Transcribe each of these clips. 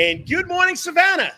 And good morning, Savannah,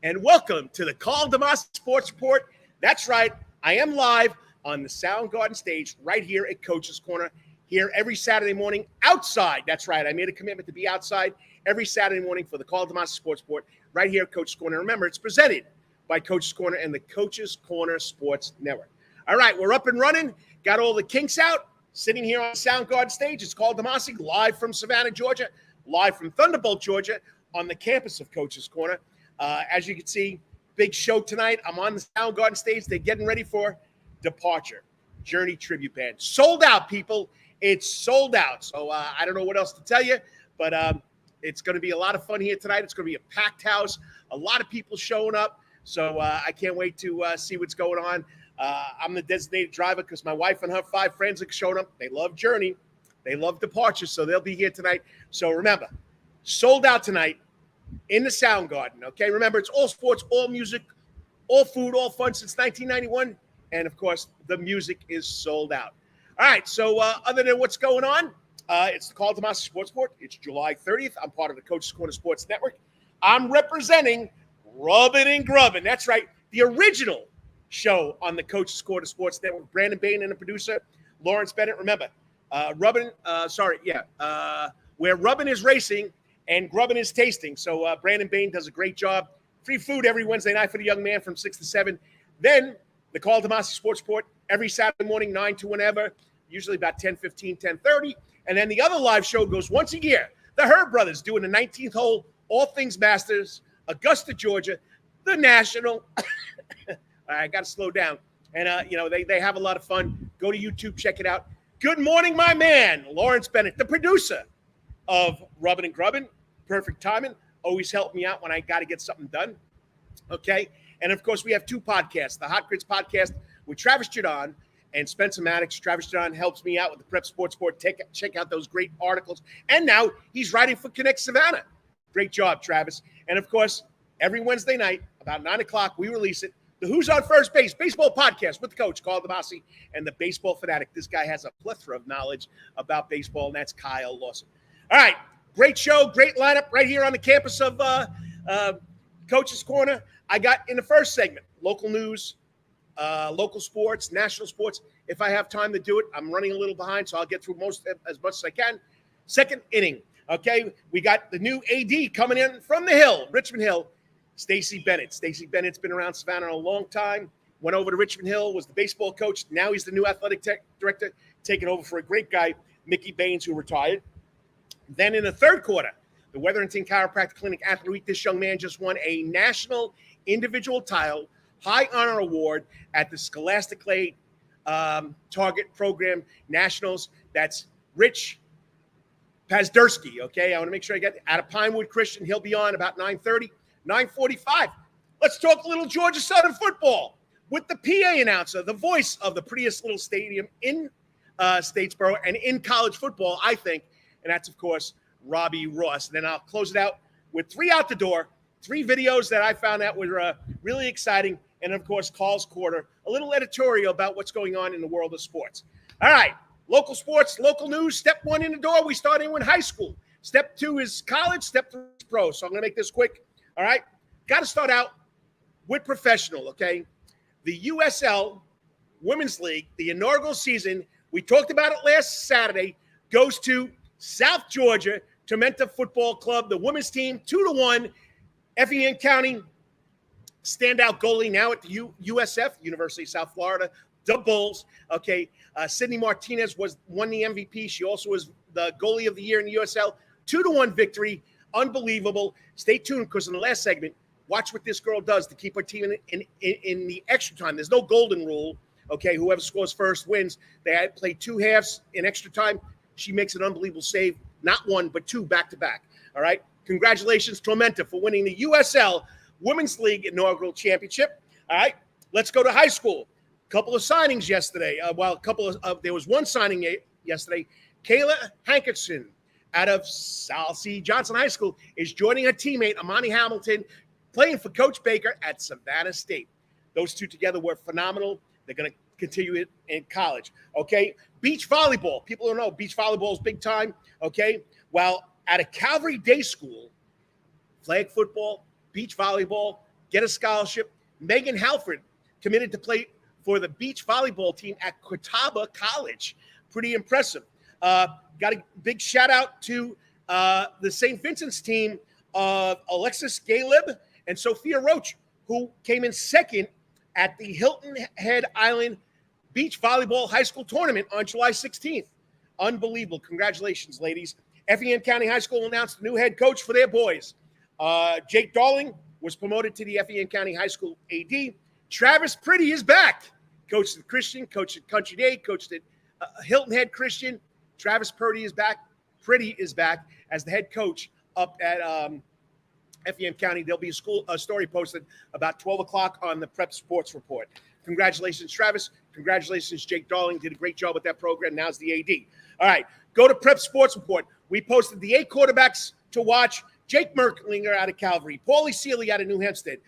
and welcome to the Karl DeMasi Sports Report. That's right, I am live on the Soundgarden stage right here at Coach's Corner, here every Saturday morning outside. That's right, I made a commitment to be outside every Saturday morning for the Karl DeMasi Sports Report right here at Coach's Corner. Remember, it's presented by Coach's Corner and the Coach's Corner Sports Network. All right, we're up and running, got all the kinks out, sitting here on the Soundgarden stage. It's Karl DeMasi, live from Savannah, Georgia, live from Thunderbolt, Georgia, on the campus of Coach's Corner. As you can see, big show tonight. I'm on the Soundgarden stage. They're getting ready for Departure, Journey Tribute Band. Sold out, people. It's sold out. So I don't know what else to tell you, but it's going to be a lot of fun here tonight. It's going to be a packed house, a lot of people showing up. So I can't wait to see what's going on. I'm the designated driver because my wife and her 5 friends have shown up. They love Journey. They love Departure, so they'll be here tonight. So remember, sold out tonight in the Soundgarden, okay? Remember, it's all sports, all music, all food, all fun since 1991. And, of course, the music is sold out. All right, so other than what's going on, it's the Karl DeMasi Sports Report. It's July 30th. I'm part of the Coach's Corner Sports Network. I'm representing Rubbin' and Grubbin'. That's right, the original show on the Coach's Corner Sports Network. Brandon Bain and the producer, Lawrence Bennett. Remember, where Rubbin' is racing and Grubbin' is tasting. So Brandon Bain does a great job. Free food every Wednesday night for the young man from 6 to 7. Then the Karl DeMasi Sports Report every Saturday morning, 9 to whenever, usually about 10:15, 10:30. And then the other live show goes once a year. The Herb Brothers doing the 19th hole, All Things Masters, Augusta, Georgia, the National. I got to slow down. And, they have a lot of fun. Go to YouTube, check it out. Good morning, my man, Lawrence Bennett, the producer of Rubbin' and Grubbin'. Perfect timing. Always help me out when I got to get something done. Okay. And of course, we have 2 podcasts, the Hot Grits podcast with Travis Jadon and Spencer Maddox. Travis Jadon helps me out with the Prep Sports Board. Check out those great articles. And now he's writing for Connect Savannah. Great job, Travis. And of course, every Wednesday night, about 9 o'clock, we release it. The Who's on First Base baseball podcast with the coach, Karl DeMasi, and the baseball fanatic. This guy has a plethora of knowledge about baseball, and that's Kyle Lawson. All right, great show, great lineup right here on the campus of Coach's Corner. I got in the first segment, local news, local sports, national sports. If I have time to do it, I'm running a little behind, so I'll get through as much as I can. Second inning, okay, we got the new AD coming in from the Hill, Richmond Hill, Stacey Bennett. Stacey Bennett's been around Savannah a long time, went over to Richmond Hill, was the baseball coach. Now he's the new athletic director, taking over for a great guy, Mickey Baines, who retired. Then in the third quarter, the Wetherington Chiropractic Clinic Athlete, this young man just won a national individual title, high honor award at the Scholastic Clay Target Program Nationals. That's Rich Pazderski, okay? I want to make sure I get it. Out of Pinewood Christian. He'll be on about 9:30, 9:45. Let's talk a little Georgia Southern football with the PA announcer, the voice of the prettiest little stadium in Statesboro and in college football, I think. And that's, of course, Robbie Ross. And then I'll close it out with 3 out the door, 3 videos that I found out were really exciting. And, of course, Karl's Quarter, a little editorial about what's going on in the world of sports. All right, local sports, local news. Step 1 in the door, we start in with high school. Step 2 is college. Step 3 is pro. So I'm going to make this quick. All right, got to start out with professional, okay? The USL Women's League, the inaugural season, we talked about it last Saturday, goes to South Georgia, Tormenta Football Club, the women's team, 2-1. FEN County standout goalie now at the USF, University of South Florida, the Bulls. Okay, Sydney Martinez won the MVP. She also was the goalie of the year in the USL. 2-1 victory, unbelievable. Stay tuned because in the last segment, watch what this girl does to keep her team in the extra time. There's no golden rule. Okay, whoever scores first wins. They play 2 halves in extra time. She makes an unbelievable save, not 1, but 2 back-to-back. All right? Congratulations, Tormenta, for winning the USL Women's League inaugural championship. All right? Let's go to high school. A couple of signings yesterday. There was one signing yesterday. Kayla Hankerson out of South C. Johnson High School is joining her teammate, Amani Hamilton, playing for Coach Baker at Savannah State. Those 2 together were phenomenal. They're going to continue it in college, okay? Beach volleyball. People don't know beach volleyball is big time, okay? While at a Calvary Day School, flag football, beach volleyball, get a scholarship. Megan Halford committed to play for the beach volleyball team at Catawba College. Pretty impressive. Got a big shout out to the St. Vincent's team of Alexis Galeb and Sophia Roach, who came in second at the Hilton Head Island Beach Volleyball High School Tournament on July 16th. Unbelievable. Congratulations, ladies. Effingham County High School announced the new head coach for their boys. Jake Darling was promoted to the Effingham County High School AD. Travis Pretty is back. Coached at Christian, coached at Country Day, coached at Hilton Head Christian. Travis Purdy is back. Pretty is back as the head coach up at Effingham County. There'll be a story posted about 12 o'clock on the Prep Sports Report. Congratulations, Travis. Congratulations, Jake Darling. Did a great job with that program. Now's the AD. All right, go to Prep Sports Report. We posted the 8 quarterbacks to watch. Jake Merklinger out of Calvary. Paulie Seeley out of New Hempstead.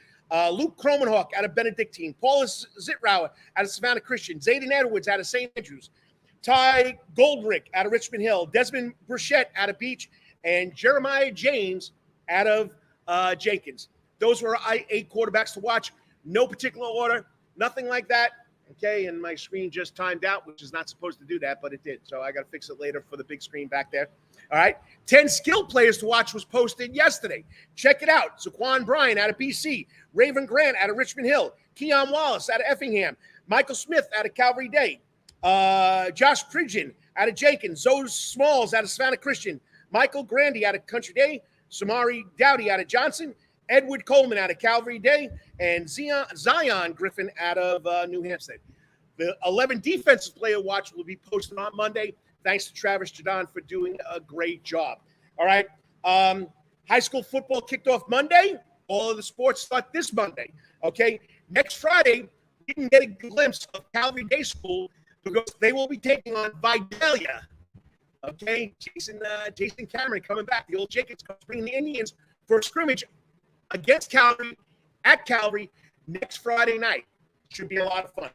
Luke Kromenhawk out of Benedictine. Paulus Zitrauer out of Savannah Christian. Zayden Edwards out of St. Andrews. Ty Goldrick out of Richmond Hill. Desmond Burchett out of Beach. And Jeremiah James out of Jenkins. Those were 8 quarterbacks to watch. No particular order. Nothing like that. Okay, and my screen just timed out, which is not supposed to do that, but it did. So I got to fix it later for the big screen back there. All right. 10 skilled players to watch was posted yesterday. Check it out. Zaquan Bryan out of BC. Raven Grant out of Richmond Hill. Keon Wallace out of Effingham. Michael Smith out of Calvary Day. Josh Pridgeon out of Jenkins. Zoe Smalls out of Savannah Christian. Michael Grandy out of Country Day. Samari Dowdy out of Johnson. Edward Coleman out of Calvary Day, and Zion Griffin out of New Hampstead. The 11 defensive player watch will be posted on Monday. Thanks to Travis Jadon for doing a great job. All right. High school football kicked off Monday. All of the sports start this Monday. Okay. Next Friday, you can get a glimpse of Calvary Day School because they will be taking on Vidalia. Okay. Jason Cameron coming back. The old Jacobs coach bringing the Indians for a scrimmage against Calvary, at Calvary, next Friday night. Should be a lot of fun.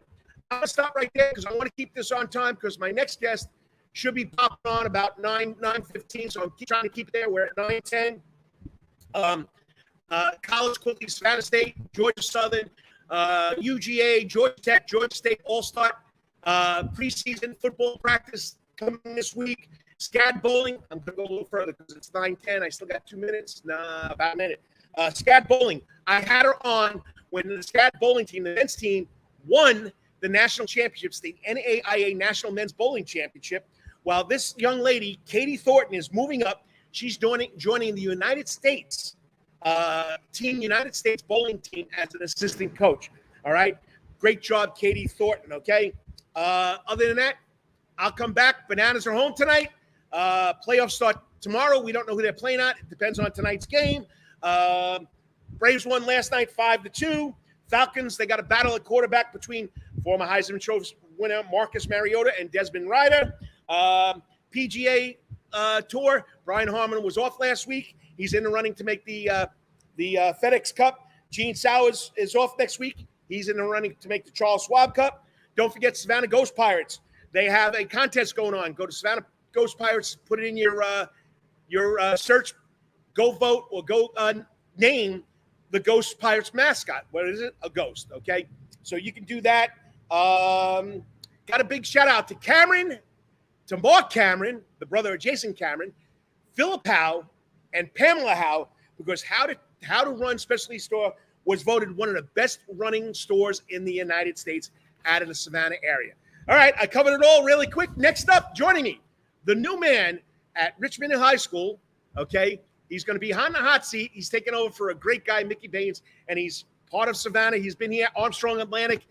I'm going to stop right there because I want to keep this on time because my next guest should be popping on about 9:15, so I'm trying to keep it there. We're at 9:10. College quickly, Savannah State, Georgia Southern, UGA, Georgia Tech, Georgia State All-Star preseason football practice coming this week. SCAD bowling. I'm going to go a little further because it's 9:10. I still got 2 minutes. About a minute. SCAD bowling. I had her on when the SCAD bowling team, the men's team, won the national championships, the NAIA National Men's Bowling Championship. While this young lady, Katie Thornton, is moving up, she's joining the United States United States bowling team as an assistant coach. All right. Great job, Katie Thornton. Okay. Other than that, I'll come back. Bananas are home tonight. Playoffs start tomorrow. We don't know who they're playing at. It depends on tonight's game. Braves won last night 5-2. Falcons, they got a battle at quarterback between former Heisman Trophy winner Marcus Mariota and Desmond Ryder. PGA Tour, Brian Harmon was off last week. He's in the running to make the FedEx Cup. Gene Sowers is off next week. He's in the running to make the Charles Schwab Cup. Don't forget Savannah Ghost Pirates. They have a contest going on. Go to Savannah Ghost Pirates, put it in your search, go vote or go name the Ghost Pirates mascot. What is it? A ghost, okay? So you can do that. Got a big shout out to Cameron, to Mark Cameron, the brother of Jason Cameron, Philip Howe, and Pamela Howe, because How to Run Specialty Store was voted one of the best running stores in the United States out of the Savannah area. All right, I covered it all really quick. Next up, joining me, the new man at Richmond Hill High School, okay? He's going to be on the hot seat. He's taking over for a great guy, Mickey Baines, and he's part of Savannah. He's been here, Armstrong Atlantic,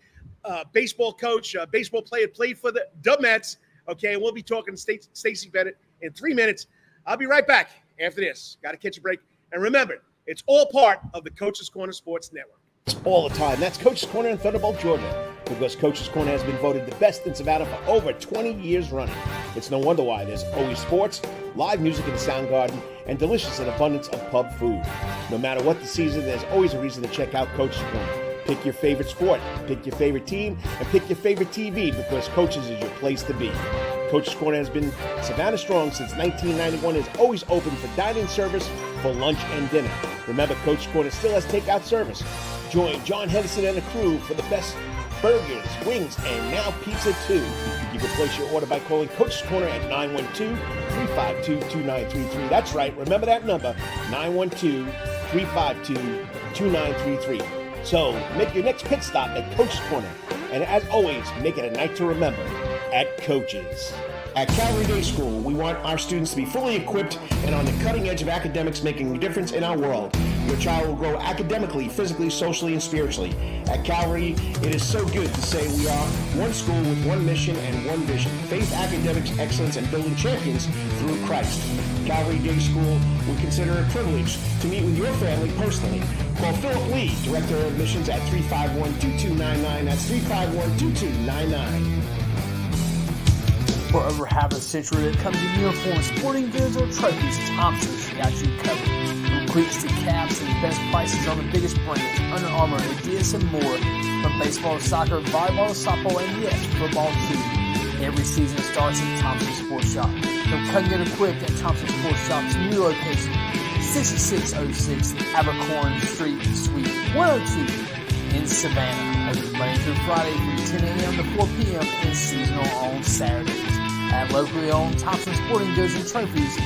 baseball coach, baseball player, played for the Mets. Okay, and we'll be talking to Stacey Bennett in 3 minutes. I'll be right back after this. Got to catch a break. And remember, it's all part of the Coach's Corner Sports Network. All the time. That's Coach's Corner in Thunderbolt, Georgia, because Coach's Corner has been voted the best in Savannah for over 20 years running. It's no wonder why. There's always sports, live music in the sound garden, and delicious and abundance of pub food. No matter what the season, there's always a reason to check out Coach's Corner. Pick your favorite sport, pick your favorite team, and pick your favorite TV, because Coach's is your place to be. Coach's Corner has been Savannah strong since 1991, is always open for dining service for lunch and dinner. Remember, Coach's Corner still has takeout service. Join John Henderson and the crew for the best burgers, wings, and now pizza too. You can place your order by calling Coach's Corner at 912-352-2933. That's right, remember that number, 912-352-2933. So make your next pit stop at Coach's Corner. And as always, make it a night to remember at Coach's. At Calvary Day School, we want our students to be fully equipped and on the cutting edge of academics, making a difference in our world. Your child will grow academically, physically, socially, and spiritually. At Calvary, it is so good to say we are one school with one mission and one vision: faith, academics, excellence, and building champions through Christ. Calvary Day School, we consider it a privilege to meet with your family personally. Call Philip Lee, Director of Admissions, at 351-2299. That's 351-2299. For over half a century, when it comes to uniforms, sporting goods, or trophies, Thompson's got you covered. From cleats to caps and best prices on the biggest brands, Under Armour, Adidas, and more. From baseball to soccer, volleyball to softball, and yes, football too. Every season starts at Thompson Sports Shop. From come get equipped at Thompson Sports Shop's new location, 6606 Abercorn Street, Suite 102 in Savannah. Open Monday through Friday from 10 a.m. to 4 p.m. and seasonal on Saturdays. At locally owned Thompson Sporting Goods and Trophies,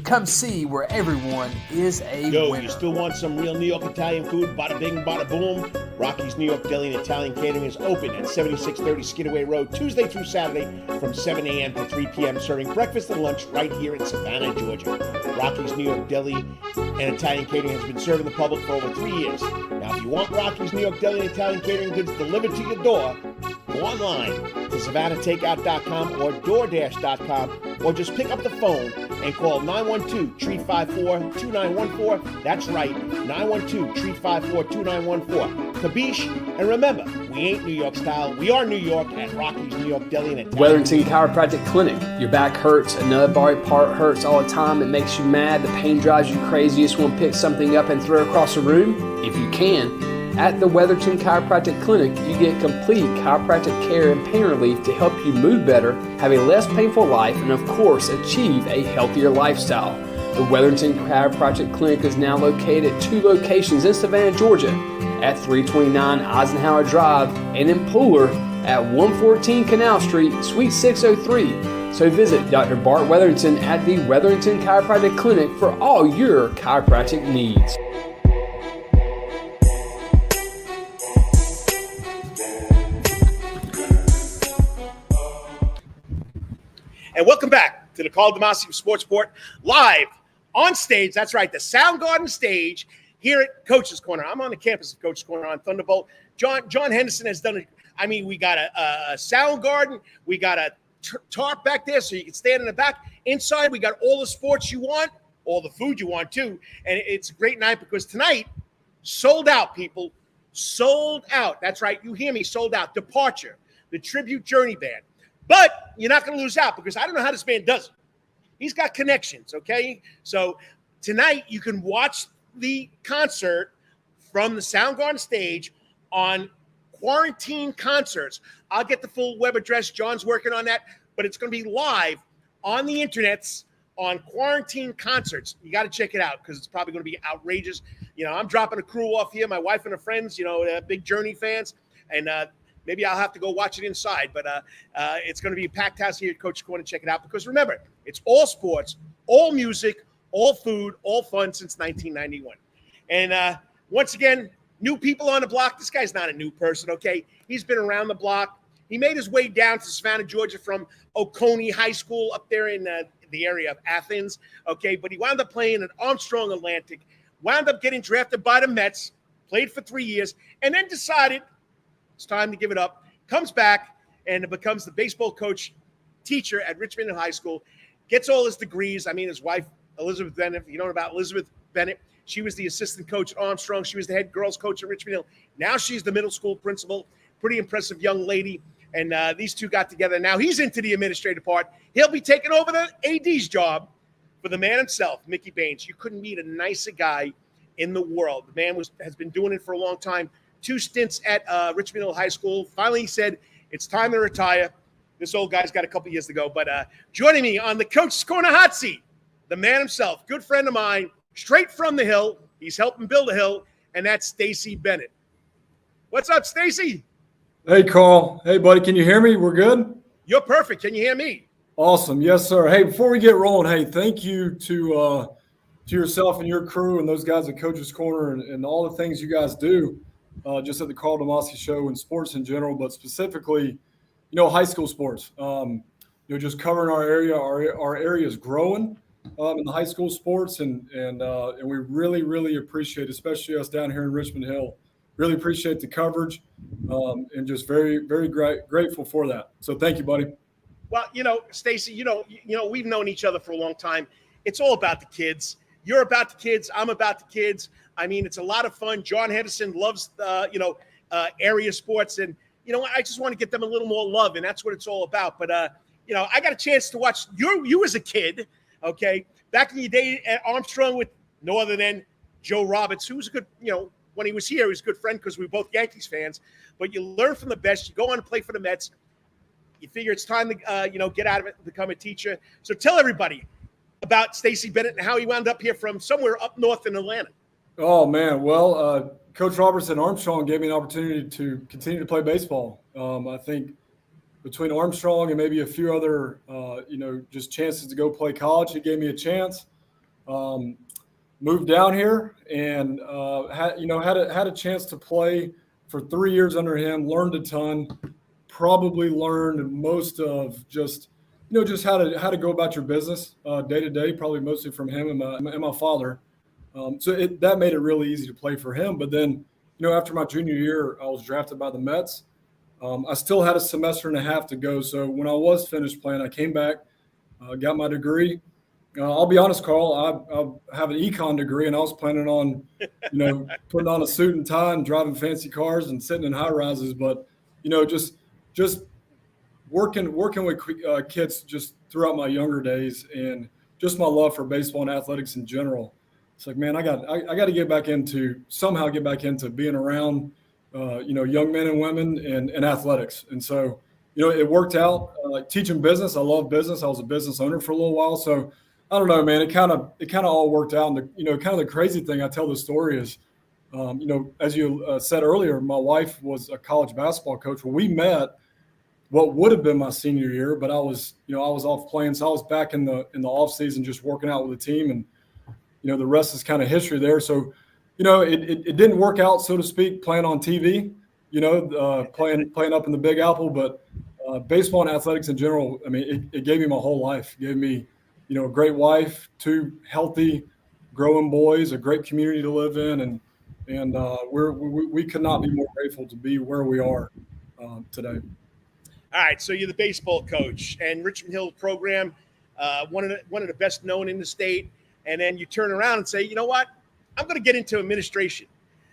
come see where everyone is a winner. You still want some real New York Italian food? Bada bing, bada boom. Rocky's New York Deli and Italian Catering is open at 7630 Skidaway Road, Tuesday through Saturday from 7 a.m. to 3 p.m., serving breakfast and lunch right here in Savannah, Georgia. Rocky's New York Deli and Italian Catering has been serving the public for over 3 years. Now, if you want Rocky's New York Deli and Italian Catering goods delivered to your door, go online to SavannahTakeout.com or DoorDash.com, or just pick up the phone and call 912-354-2914. That's right, 912-354-2914. Kabish, and remember, we ain't New York style. We are New York at Rocky's New York Deli and Italian. Wetherington Chiropractic Clinic. Your back hurts, another body part hurts all the time. It makes you mad. The pain drives you crazy. You just want to pick something up and throw it across the room, if you can. At the Wetherington Chiropractic Clinic, you get complete chiropractic care and pain relief to help you move better, have a less painful life, and of course, achieve a healthier lifestyle. The Wetherington Chiropractic Clinic is now located at 2 locations in Savannah, Georgia, at 329 Eisenhower Drive and in Pooler at 114 Canal Street, Suite 603. So visit Dr. Bart Wetherington at the Wetherington Chiropractic Clinic for all your chiropractic needs. And welcome back to the Karl DeMasi Sports Report, live on stage. That's right, the Soundgarden stage here at Coach's Corner. I'm on the campus of Coach's Corner on Thunderbolt. John Henderson has done it. I mean, we got a Soundgarden. We got a tarp back there so you can stand in the back. Inside, we got all the sports you want, all the food you want too. And it's a great night because tonight, sold out, people. Sold out. That's right, you hear me, sold out. Departure, the Tribute Journey Band. But you're not going to lose out because I don't know how this man does it. He's got connections, okay? So tonight you can watch the concert from the Soundgarden stage on Quarantine Concerts. I'll get the full web address. John's working on that. But it's going to be live on the internets on Quarantine Concerts. You got to check it out because it's probably going to be outrageous. You know, I'm dropping a crew off here. My wife and her friends, you know, big Journey fans. And maybe I'll have to go watch it inside, but it's going to be a packed house here at Coach's Corner. Check it out because remember, it's all sports, all music, all food, all fun since 1991. And once again, new people on the block. This guy's not a new person, okay? He's been around the block. He made his way down to Savannah, Georgia from Oconee High School up there in the area of Athens, okay? But he wound up playing at Armstrong Atlantic, wound up getting drafted by the Mets, played for 3 years, and then decided it's time to give it up. Comes back and becomes the baseball coach, teacher at Richmond Hill High School. Gets all his degrees. I mean, his wife, Elizabeth Bennett, if you know about Elizabeth Bennett, she was the assistant coach at Armstrong. She was the head girls coach at Richmond Hill. Now she's the middle school principal. Pretty impressive young lady. And these two got together. Now he's into the administrative part. He'll be taking over the AD's job for the man himself, Mickey Baines. You couldn't meet a nicer guy in the world. The man has been doing it for a long time. 2 stints at Richmond Hill High School. Finally, he said, it's time to retire. This old guy's got a couple years to go. But joining me on the Coach's Corner hot seat, the man himself, good friend of mine, straight from the Hill. He's helping build a hill, and that's Stacey Bennett. What's up, Stacey? Hey, Carl. Hey, buddy. Can you hear me? We're good? You're perfect. Can you hear me? Awesome. Yes, sir. Hey, before we get rolling, hey, thank you to yourself and your crew and those guys at Coach's Corner and all the things you guys do just at the Karl DeMasi Show and sports in general, but specifically, high school sports. Just covering our area. Our area is growing in the high school sports, and we really, really appreciate, especially us down here in Richmond Hill, really appreciate the coverage and just very, very grateful for that. So thank you, buddy. Well, Stacey, we've known each other for a long time. It's all about the kids. You're about the kids. I'm about the kids. I mean, it's a lot of fun. John Henderson loves, area sports. And, I just want to get them a little more love, and that's what it's all about. But, I got a chance to watch you as a kid, okay, back in your day at Armstrong with no other than Joe Roberts, who was a good, when he was here, he was a good friend because we were both Yankees fans. But you learn from the best. You go on to play for the Mets. You figure it's time to, get out of it and become a teacher. So tell everybody about Stacey Bennett and how he wound up here from somewhere up north in Atlanta. Oh, man. Well, Coach Roberts and Armstrong gave me an opportunity to continue to play baseball. I think between Armstrong and maybe a few other, just chances to go play college, he gave me a chance. Moved down here and had a chance to play for 3 years under him, learned a ton. Probably learned most of just how to go about your business day to day, probably mostly from him and my father. So that made it really easy to play for him. But then, after my junior year, I was drafted by the Mets. I still had a semester and a half to go. So when I was finished playing, I came back, got my degree. I'll be honest, Carl, I have an econ degree, and I was planning on, putting on a suit and tie and driving fancy cars and sitting in high rises. But, just working with kids just throughout my younger days and just my love for baseball and athletics in general. It's like, man, I got to get back into being around, young men and women and athletics. And so, it worked out. Like teaching business, I love business. I was a business owner for a little while. So I don't know, man, it kind of all worked out. And kind of the crazy thing, I tell the story is, as you said earlier, my wife was a college basketball coach. Well, we met what would have been my senior year, but I was off playing. So I was back in the off season, just working out with the team, and, the rest is kind of history there. So, it didn't work out, so to speak, playing on TV, playing up in the Big Apple, but baseball and athletics in general, I mean, it gave me my whole life. It gave me, a great wife, 2 healthy, growing boys, a great community to live in, and we could not be more grateful to be where we are today. All right, so you're the baseball coach and Richmond Hill program, one of the best known in the state, and then you turn around and say, you know what, I'm going to get into administration.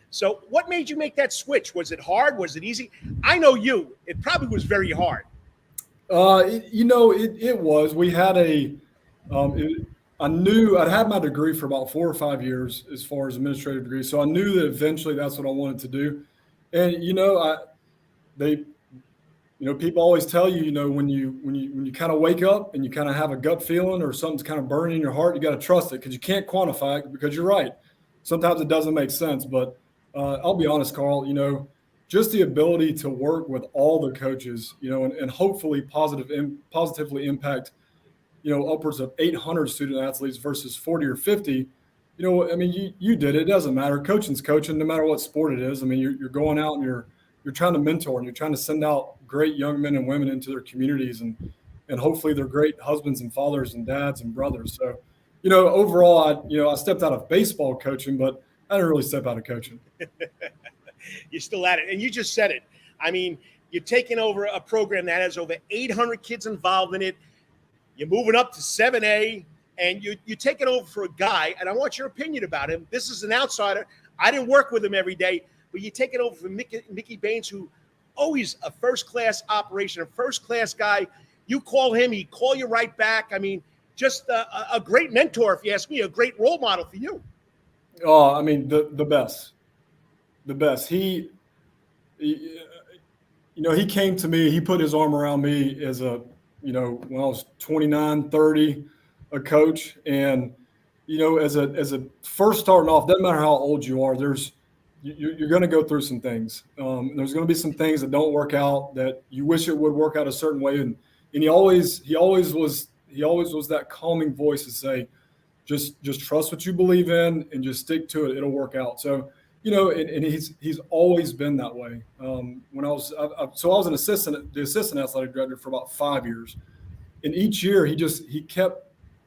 So what made you make that switch? Was it hard? Was it easy? I know you. It probably was very hard. It was. We had I knew I'd had my degree for about 4 or 5 years as far as administrative degree. So I knew that eventually that's what I wanted to do. And, people always tell you, when you kind of wake up and you kind of have a gut feeling or something's kind of burning in your heart, you got to trust it because you can't quantify it, because you're right. Sometimes it doesn't make sense, but I'll be honest, Carl, just the ability to work with all the coaches, and hopefully positively impact, upwards of 800 student athletes versus 40 or 50. I mean, you did it. It doesn't matter. Coaching's coaching, no matter what sport it is. I mean, you're going out and you're trying to mentor and you're trying to send out great young men and women into their communities, and hopefully they're great husbands and fathers and dads and brothers. So, overall, I stepped out of baseball coaching, but I didn't really step out of coaching. You're still at it. And you just said it. I mean, you're taking over a program that has over 800 kids involved in it. You're moving up to 7A, and you're taking over for a guy, and I want your opinion about him. This is an outsider. I didn't work with him every day, but you're taking over for Mickey Baines, who always a first-class operation, a first-class guy. You call him, he call you right back. I mean, just a great mentor, if you ask me, a great role model for you. Oh, I mean, the best. The best. He came to me, he put his arm around me as when I was 29, 30, a coach. And, as a first starting off, doesn't matter how old you are, you're going to go through some things. There's going to be some things that don't work out that you wish it would work out a certain way. And he always was that calming voice to say, just trust what you believe in and just stick to it. It'll work out. So, and he's always been that way. When I was the assistant athletic director for about 5 years, and each year he kept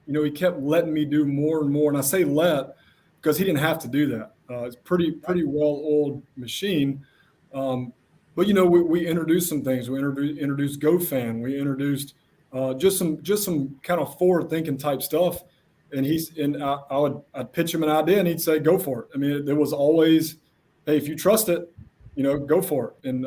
letting me do more and more. And I say let because he didn't have to do that. It's pretty well-oiled machine. But we introduced some things. We introduced GoFan. We introduced just some kind of forward-thinking type stuff. And I'd pitch him an idea, and he'd say, "Go for it." I mean, there was always, "Hey, if you trust it, go for it," and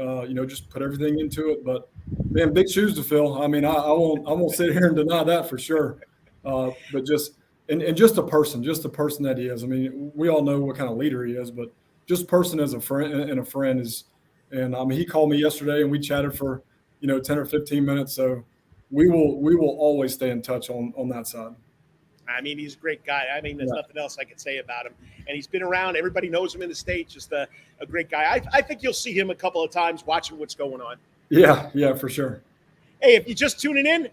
just put everything into it. But man, big shoes to fill. I mean, I won't sit here and deny that for sure. But just the person that he is. I mean, we all know what kind of leader he is, but just person as a friend is. And I mean, he called me yesterday, and we chatted for 10 or 15 minutes. So we will always stay in touch on that side. I mean, he's a great guy. I mean, there's nothing else I can say about him. And he's been around. Everybody knows him in the state. Just a great guy. I think you'll see him a couple of times watching what's going on. Yeah, for sure. Hey, if you're just tuning in,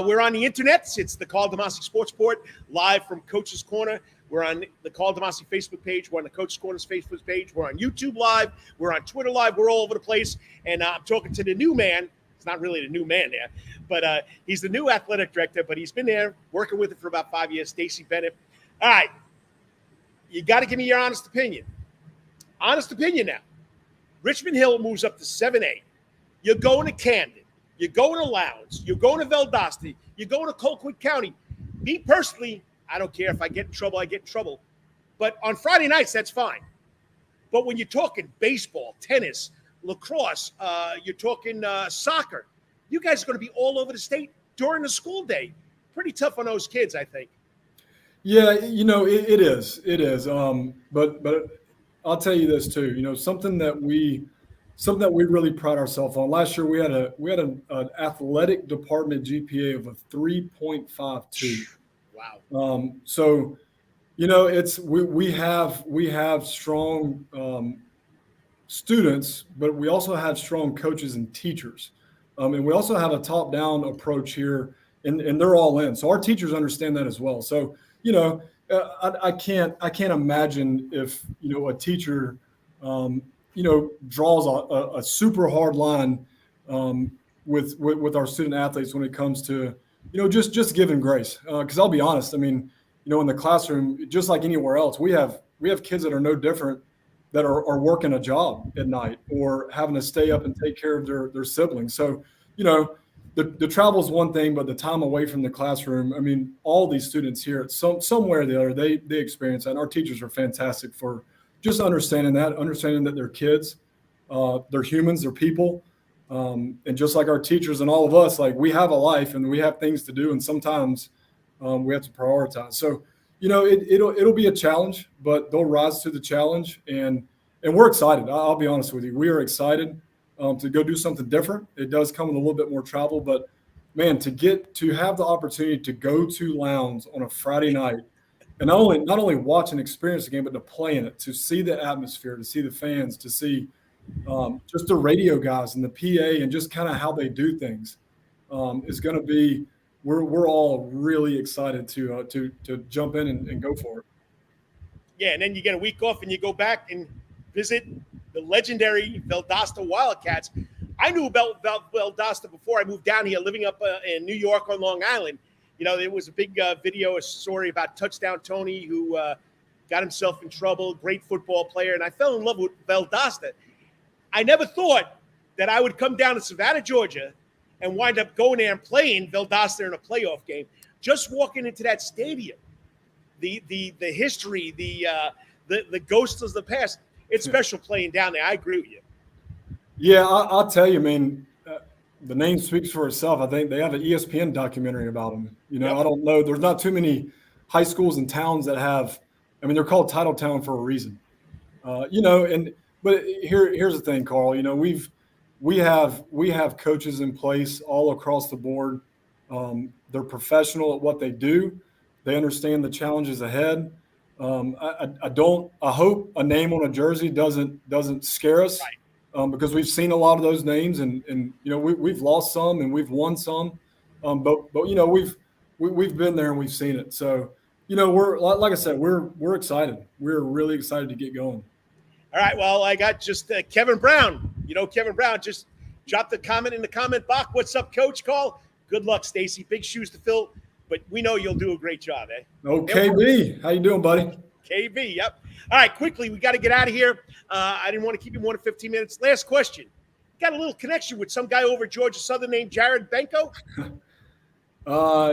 we're on the internet. It's the Karl DeMasi Sports Report, live from Coach's Corner. We're on the Karl DeMasi Facebook page. We're on the Coach's Corner's Facebook page. We're on YouTube Live. We're on Twitter Live. We're all over the place. And I'm talking to the new man. It's not really the new man there, but he's the new athletic director, but he's been there working with it for about 5 years, Stacey Bennett. All right. You got to give me your honest opinion. Honest opinion now. Richmond Hill moves up to 7A. You're going to Camden. You're going to Lowndes. You're going to Valdosta. You're going to Colquitt County. Me personally, I don't care if I get in trouble, I get in trouble. But on Friday nights, that's fine. But when you're talking baseball, tennis, lacrosse, you're talking soccer, you guys are going to be all over the state during the school day. Pretty tough on those kids, I think. Yeah, it is. But I'll tell you this too. Something that we really pride ourselves on. Last year we had an athletic department GPA of a 3.52. Wow. So we have strong students, but we also have strong coaches and teachers. And we also have a top-down approach here, and they're all in. So our teachers understand that as well. So, I can't imagine if, a teacher, draws a super hard line with our student athletes when it comes to, just giving grace. Because I'll be honest, I mean, in the classroom, just like anywhere else, we have kids that are no different, that are working a job at night or having to stay up and take care of their siblings. So, the travel is one thing, but the time away from the classroom, I mean, all these students here, somewhere or the other, they experience that. And our teachers are fantastic for just understanding that they're kids, they're humans, they're people. And just like our teachers and all of us, like, we have a life and we have things to do. And sometimes we have to prioritize. So, it'll be a challenge, but they'll rise to the challenge, and we're excited. I'll be honest with you. We are excited to go do something different. It does come with a little bit more travel, but man, to have the opportunity to go to Lowndes on a Friday night and not only watch and experience the game, but to play in it, to see the atmosphere, to see the fans, to see just the radio guys and the PA and just kind of how they do things is going to be. We're all really excited to jump in and go for it. Yeah, and then you get a week off and you go back and visit the legendary Valdosta Wildcats. I knew about Valdosta before I moved down here, living up in New York on Long Island. There was a big a story about Touchdown Tony, who got himself in trouble, great football player, and I fell in love with Valdosta. I never thought that I would come down to Savannah, Georgia, and wind up going there and playing Valdosta in a playoff game. Just walking into that stadium, the history, the ghosts of the past. It's special playing down there. I agree with you. Yeah, I'll tell you, I mean, the name speaks for itself. I think they have an ESPN documentary about them. Yep. I don't know. There's not too many high schools and towns that have. I mean, they're called Title Town for a reason. But here's the thing, Karl. We have coaches in place all across the board. They're professional at what they do. They understand the challenges ahead. I hope a name on a jersey doesn't scare us, because we've seen a lot of those names, and we've lost some and we've won some, but we've been there and we've seen it. So we're, like I said, we're excited. We're really excited to get going. All right. Well, I got just Kevin Brown. Kevin Brown just dropped a comment in the comment box. What's up, Coach? Call. Good luck, Stacey. Big shoes to fill, but we know you'll do a great job, eh? Oh, KB. How you doing, buddy? KB, yep. All right, quickly, we got to get out of here. I didn't want to keep you more than 15 minutes. Last question. Got a little connection with some guy over Georgia Southern named Jared Benko?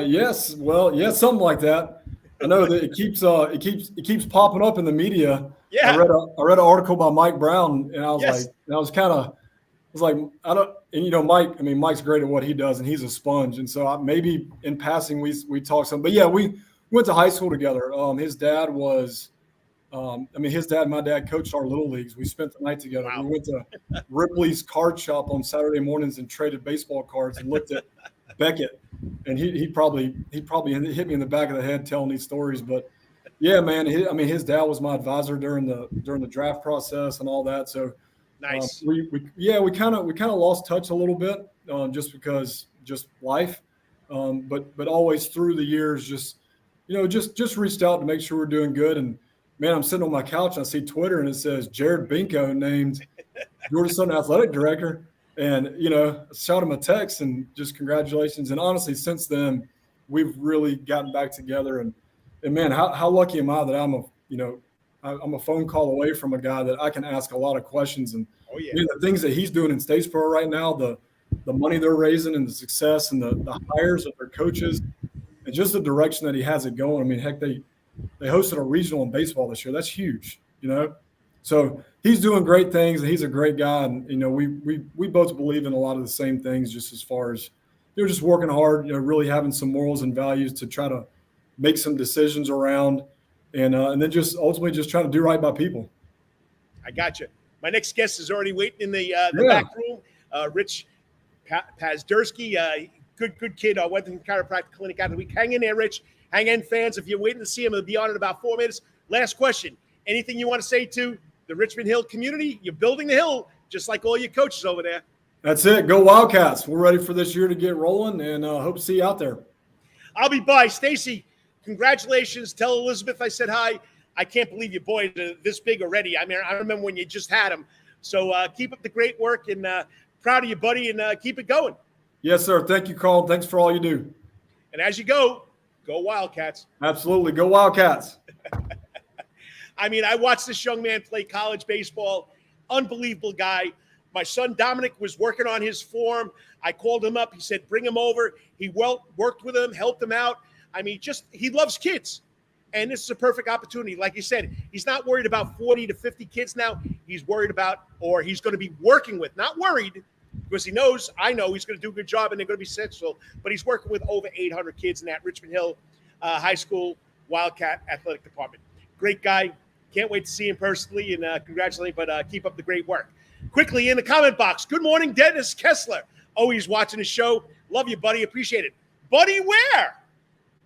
Yes. Well, yeah, something like that. I know that it keeps popping up in the media. Yeah. I read an article by Mike Brown, and I was Mike's great at what he does, and he's a sponge. And so maybe in passing we talked some, but yeah, we went to high school together. His dad was, his dad and my dad coached our little leagues. We spent the night together. Wow. We went to Ripley's card shop on Saturday mornings and traded baseball cards and looked at Beckett. And he probably hit me in the back of the head telling these stories. But yeah, man, his dad was my advisor during the draft process and all that. So nice. We kind of lost touch a little bit, just because life. But always through the years, just reached out to make sure we're doing good. And man, I'm sitting on my couch and I see Twitter and it says Jared Benko named Georgia Southern athletic director. And, shot him a text and just congratulations. And honestly, since then, we've really gotten back together. And man, how lucky am I that I'm a phone call away from a guy that I can ask a lot of questions. And the things that he's doing in Statesboro right now, the money they're raising and the success and the hires of their coaches and just the direction that he has it going. I mean, heck, they hosted a regional in baseball this year. That's huge, So he's doing great things, and he's a great guy. And, we both believe in a lot of the same things, just as far as, just working hard, really having some morals and values to try to make some decisions around, and then just ultimately just trying to do right by people. I got you. My next guest is already waiting in the back room. Rich Pazderski, good kid, Wetherington Chiropractic Clinic Athlete. Hang in there, Rich. Hang in, fans. If you're waiting to see him, he'll be on in about 4 minutes. Last question. Anything you want to say to the Richmond Hill community? You're building the hill, just like all your coaches over there. That's it. Go Wildcats. We're ready for this year to get rolling, and hope to see you out there. I'll be by. Stacey, congratulations. Tell Elizabeth I said hi. I can't believe your boys are this big already. I mean, I remember when you just had him. So keep up the great work, and proud of you, buddy, and keep it going. Yes, sir. Thank you, Carl. Thanks for all you do. And as you go Wildcats. Absolutely. Go Wildcats. I watched this young man play college baseball. Unbelievable guy. My son Dominic was working on his form. I called him up. He said, bring him over. He worked with him, helped him out. He loves kids. And this is a perfect opportunity. Like you said, he's not worried about 40 to 50 kids now. He's worried about, or he's going to be working with, not worried, because I know he's going to do a good job and they're going to be successful, but he's working with over 800 kids in that Richmond Hill High School Wildcat Athletic Department. Great guy. Can't wait to see him personally, and congratulate, but keep up the great work. Quickly in the comment box, good morning, Dennis Kessler. Always watching the show. Love you, buddy. Appreciate it. Buddy, where?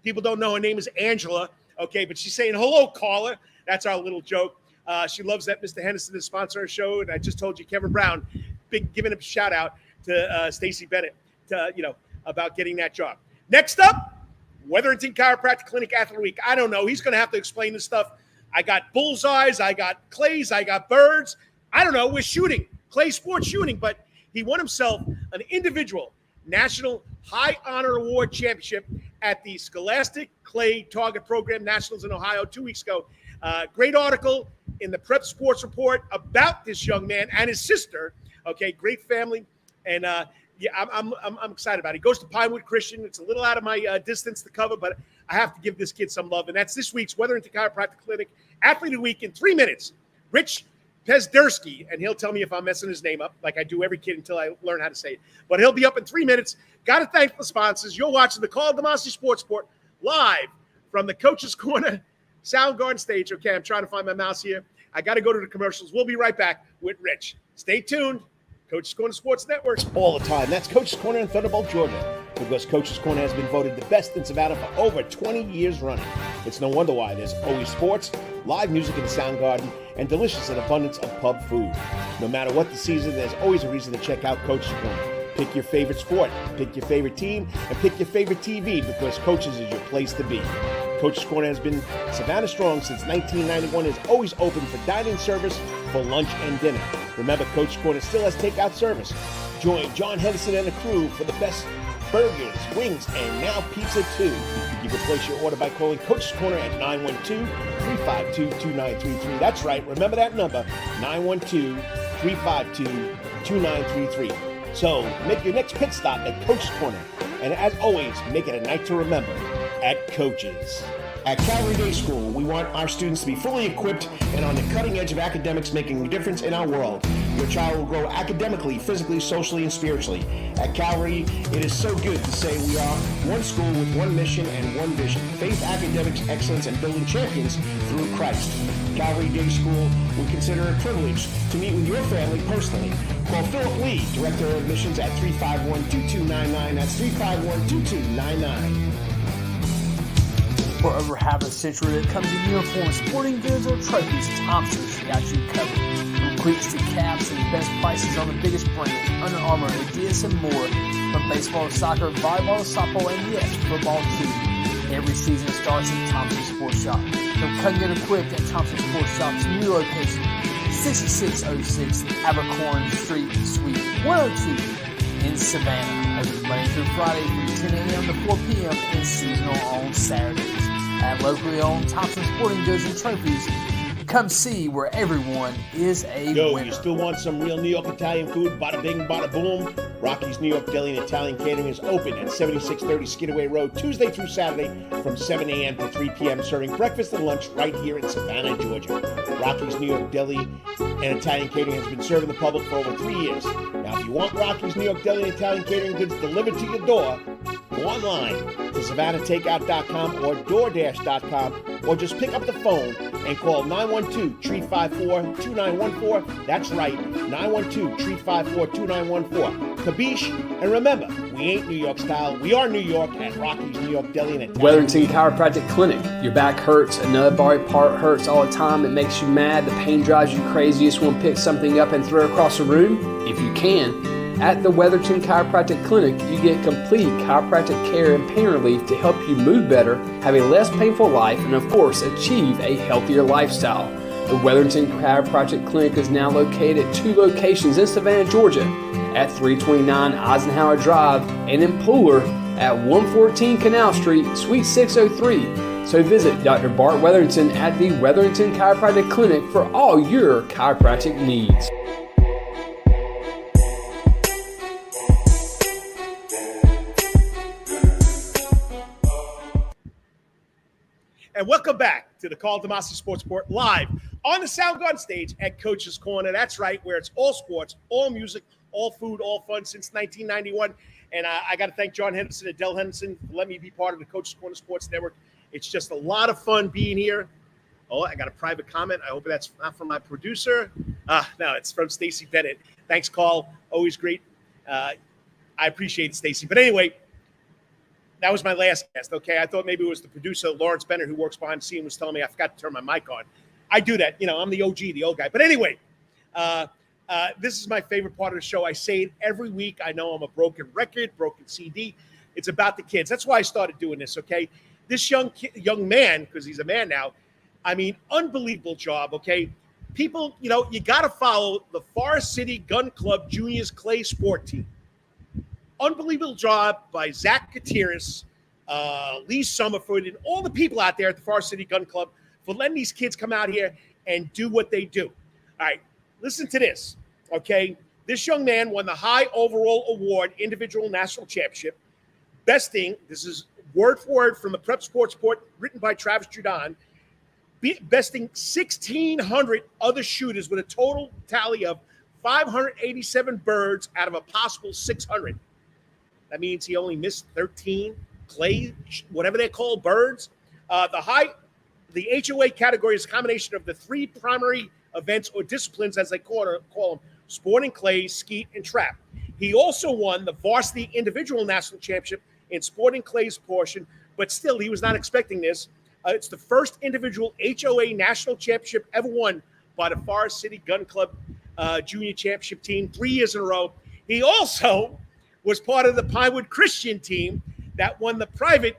People don't know her name is Angela, okay, but she's saying, hello, caller. That's our little joke. She loves that Mr. Henderson is sponsoring our show, and I just told you, Kevin Brown, giving a shout out to Stacey Bennett about getting that job. Next up, Wetherington Chiropractic Clinic Athlete Week. I don't know. He's going to have to explain this stuff. I got bullseyes, I got clays, I got birds. I don't know. We're shooting, clay sports shooting, but he won himself an individual National High Honor Award Championship at the Scholastic Clay Target Program Nationals in Ohio 2 weeks ago. Great article in the Prep Sports Report about this young man and his sister. Okay, great family, and I'm excited about it. He goes to Pinewood Christian. It's a little out of my distance to cover, but I have to give this kid some love, and that's this week's Wetherington Chiropractic Clinic Athlete of the Week in 3 minutes. Rich Pazderski, and he'll tell me if I'm messing his name up, like I do every kid until I learn how to say it. But he'll be up in 3 minutes. Got to thank the sponsors. You're watching the Karl DeMasi Sports Report live from the Coach's Corner Soundgarden stage. Okay, I'm trying to find my mouse here. I got to go to the commercials. We'll be right back with Rich. Stay tuned. Coach's Corner Sports Network all the time. That's Coach's Corner in Thunderbolt, Georgia. because Coach's Corner has been voted the best in Savannah for over 20 years running. It's no wonder why. There's always sports, live music in the sound garden, and delicious and abundance of pub food. No matter what the season, there's always a reason to check out Coach's Corner. Pick your favorite sport, pick your favorite team, and pick your favorite TV, because Coach's is your place to be. Coach's Corner has been Savannah strong since 1991, is always open for dine-in service for lunch and dinner. Remember, Coach's Corner still has takeout service. Join John Henderson and the crew for the best burgers, wings, and now pizza too. You can place your order by calling Coach's Corner at 912-352-2933. That's right, remember that number, 912-352-2933. So make your next pit stop at Coach's Corner. And as always, make it a night to remember at Coach's. At Calvary Day School, we want our students to be fully equipped and on the cutting edge of academics, making a difference in our world. Your child will grow academically, physically, socially, and spiritually. At Calvary, it is so good to say we are one school with one mission and one vision: faith, academics, excellence, and building champions through Christ. Calvary Day School will consider it a privilege to meet with your family personally. Call Philip Lee, Director of Admissions, at 351-2299. That's 351-2299. For over half a century, when it comes to uniforms, sporting goods, or trophies, Thompson's got you covered. From cleats to caps and best prices on the biggest brands, Under Armour, Adidas, and more. From baseball to soccer, volleyball to softball, and yes, football too. Every season starts at Thompson's Sports Shop. Come get equipped at Thompson Sports Shop's new location, 6606 Abercorn Street, Suite 102 in Savannah. Open Monday through Friday from 10 a.m. to 4 p.m. and seasonal on Saturdays. At locally owned Thompson Sporting Goods and Trophies, come see where everyone is a winner. You still want some real New York Italian food? Bada bing, bada boom. Rocky's New York Deli and Italian Catering is open at 7630 Skidaway Road, Tuesday through Saturday from 7 a.m. to 3 p.m., serving breakfast and lunch right here in Savannah, Georgia. Rocky's New York Deli and Italian Catering has been serving the public for over 3 years. Now, if you want Rocky's New York Deli and Italian Catering goods delivered to your door, go online to SavannahTakeout.com or DoorDash.com, or just pick up the phone and call 912-354-2914. That's right, 912-354-2914. Kabish, and remember, we ain't New York style. We are New York at Rocky's New York Deli and Italian. Wetherington Chiropractic Clinic. Your back hurts, another body part hurts all the time. It makes you mad. The pain drives you crazy. You just want to pick something up and throw it across the room? If you can. At the Wetherington Chiropractic Clinic, you get complete chiropractic care and pain relief to help you move better, have a less painful life, and of course, achieve a healthier lifestyle. The Wetherington Chiropractic Clinic is now located at 2 locations in Savannah, Georgia, at 329 Eisenhower Drive and in Pooler at 114 Canal Street, Suite 603. So visit Dr. Bart Wetherington at the Wetherington Chiropractic Clinic for all your chiropractic needs. And welcome back to the Karl DeMasi Sports Report, live on the Soundgarden stage at Coach's Corner. That's right, where it's all sports, all music, all food, all fun since 1991. And I got to thank John Henderson and Del Henderson for letting me be part of the Coach's Corner Sports Network. It's just a lot of fun being here. Oh, I got a private comment. I hope that's not from my producer. No, it's from Stacey Bennett. Thanks, Karl. Always great. I appreciate it, Stacey. But anyway, that was my last guest, okay? I thought maybe it was the producer, Lawrence Bennett, who works behind the scene, was telling me I forgot to turn my mic on. I do that. You know, I'm the OG, the old guy. But anyway, this is my favorite part of the show. I say it every week. I know I'm a broken record, broken CD. It's about the kids. That's why I started doing this, okay? This young man, because he's a man now, I mean, unbelievable job, okay? People, you know, you got to follow the Forest City Gun Club Juniors Clay Sport Team. Unbelievable job by Zach Gutierrez, Lee Summerford, and all the people out there at the Forest City Gun Club for letting these kids come out here and do what they do. All right, listen to this, okay? This young man won the High Overall Award Individual National Championship, besting, this is word for word from the Prep Sports Report written by Travis Judon, besting 1,600 other shooters with a total tally of 587 birds out of a possible 600. That means he only missed 13 clay, whatever they're called, birds. The HOA category is a combination of the 3 primary events or disciplines, as they call them, sporting clay, skeet, and trap. He also won the varsity individual national championship in sporting clays portion, but still he was not expecting this. It's the first individual HOA national championship ever won by the Forest City Gun Club junior championship team 3 years in a row. He also was part of the Pinewood Christian team that won the private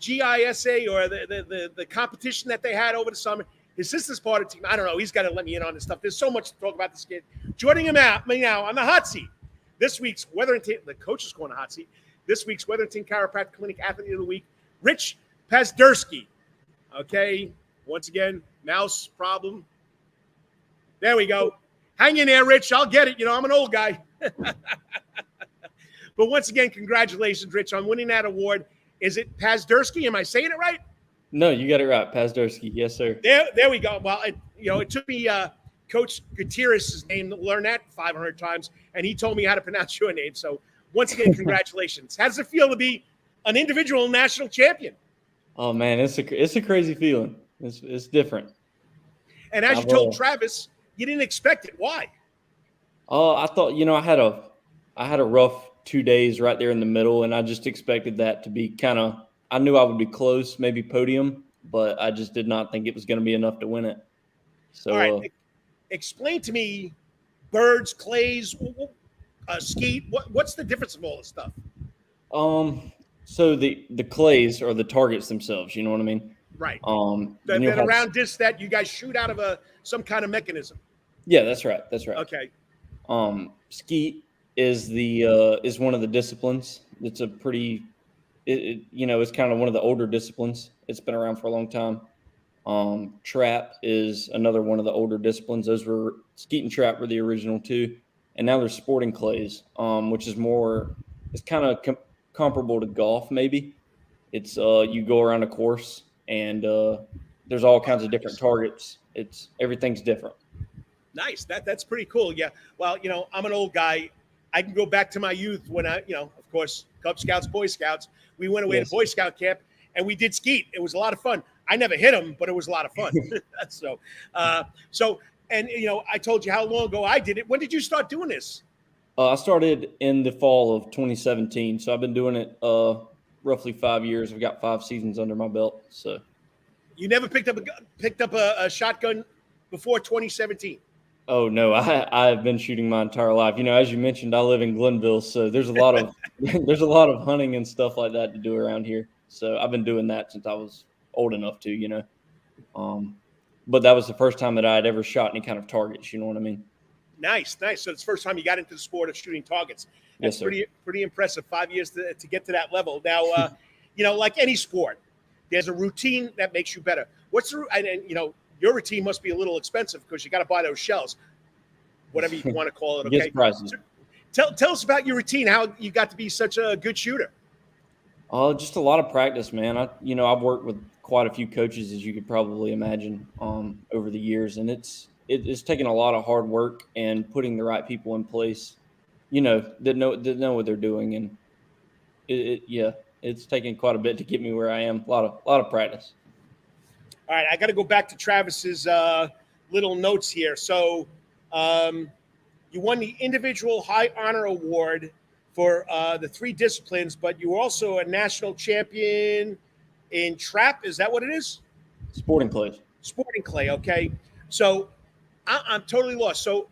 GISA, or the competition that they had over the summer. His sister's part of the team. I don't know. He's got to let me in on this stuff. There's so much to talk about this kid. Joining him out now on the hot seat, this week's Wetherington, the coach is going to hot seat. This week's Wetherington Chiropractic Clinic Athlete of the Week, Rich Pazderski. Okay, once again, mouse problem. There we go. Hang in there, Rich. I'll get it. You know, I'm an old guy. But once again, congratulations, Rich, on winning that award. Is it Pazderski? Am I saying it right? No, you got it right. Pazderski. Yes, sir. There we go. Well, it took me Coach Gutierrez's name to learn that 500 times, and he told me how to pronounce your name. So once again, congratulations. How does it feel to be an individual national champion? Oh man, it's a crazy feeling. It's different. And as you told Travis, you didn't expect it. Why? I thought, I had a rough 2 days right there in the middle, and I just expected that to be I knew I would be close, maybe podium, but I just did not think it was going to be enough to win it. So, all right, explain to me birds, clays, skeet. What's the difference of all this stuff? So the clays are the targets themselves. You know what I mean? Right. That around disc that you guys shoot out of some kind of mechanism. Yeah, that's right. Okay. Skeet is one of the disciplines. It's a pretty, it's kind of one of the older disciplines. It's been around for a long time. Trap is another one of the older disciplines. Those were skeet and trap were the original two, and now there's sporting clays, which is more. It's kind of comparable to golf, maybe. It's you go around a course and there's all kinds of different targets. Everything's different. Nice. That's pretty cool. Yeah. Well, I'm an old guy. I can go back to my youth when of course, Cub Scouts, Boy Scouts. We went away to Boy Scout camp and we did skeet. It was a lot of fun. I never hit them, but it was a lot of fun. I told you how long ago I did it. When did you start doing this? I started in the fall of 2017. So I've been doing it roughly 5 years. I've got 5 seasons under my belt. So you never picked up a shotgun before 2017? Oh no, I've been shooting my entire life. As you mentioned, I live in Glenville, so there's a lot of hunting and stuff like that to do around here. So I've been doing that since I was old enough to, but that was the first time that I had ever shot any kind of targets. You know what I mean? Nice. So it's the first time you got into the sport of shooting targets. That's yes, sir. Pretty impressive. 5 years to get to that level. Now, like any sport, there's a routine that makes you better. Your routine must be a little expensive because you got to buy those shells, whatever you want to call it. Okay. So tell us about your routine. How you got to be such a good shooter? Just a lot of practice, man. I've worked with quite a few coaches, as you could probably imagine, over the years, and it's taken a lot of hard work and putting the right people in place, that know what they're doing, and it's taken quite a bit to get me where I am. A lot of practice. All right, I got to go back to Travis's little notes here. So you won the individual high honor award for the 3 disciplines, but you were also a national champion in trap. Is that what it is? Sporting clay. Sporting clay, okay. So I'm totally lost. So,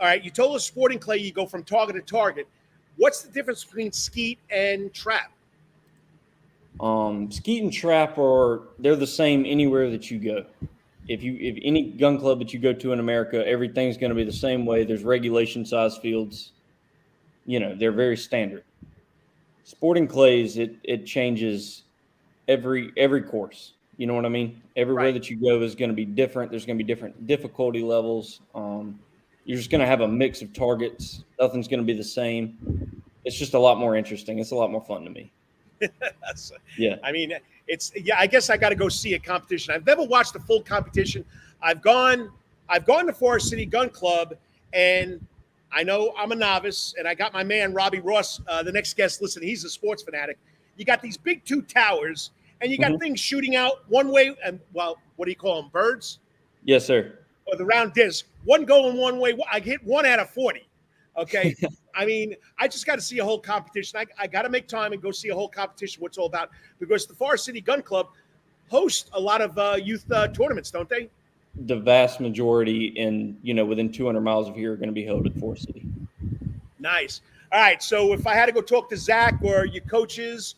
all right, you told us sporting clay, you go from target to target. What's the difference between skeet and trap? Skeet and trap they're the same anywhere that you go. If any gun club that you go to in America, everything's going to be the same way. There's regulation size fields. They're very standard. Sporting clays, it changes every course. You know what I mean? Everywhere that you go is going to be different. There's going to be different difficulty levels. You're just going to have a mix of targets. Nothing's going to be the same. It's just a lot more interesting. It's a lot more fun to me. Yeah. I mean, I guess I got to go see a competition. I've never watched a full competition. I've gone to Forest City Gun Club, and I know I'm a novice, and I got my man, Robbie Ross, the next guest. Listen, he's a sports fanatic. You got these big 2 towers, and you got things shooting out one way. And what do you call them? Birds? Yes, sir. Or the round disc. One going one way. I hit 1 out of 40. Okay. I mean, I just got to see a whole competition. I got to make time and go see a whole competition, what it's all about, because the Forest City Gun Club hosts a lot of youth tournaments, don't they? The vast majority within 200 miles of here are going to be held at Forest City. Nice. All right. So if I had to go talk to Zach or your coaches,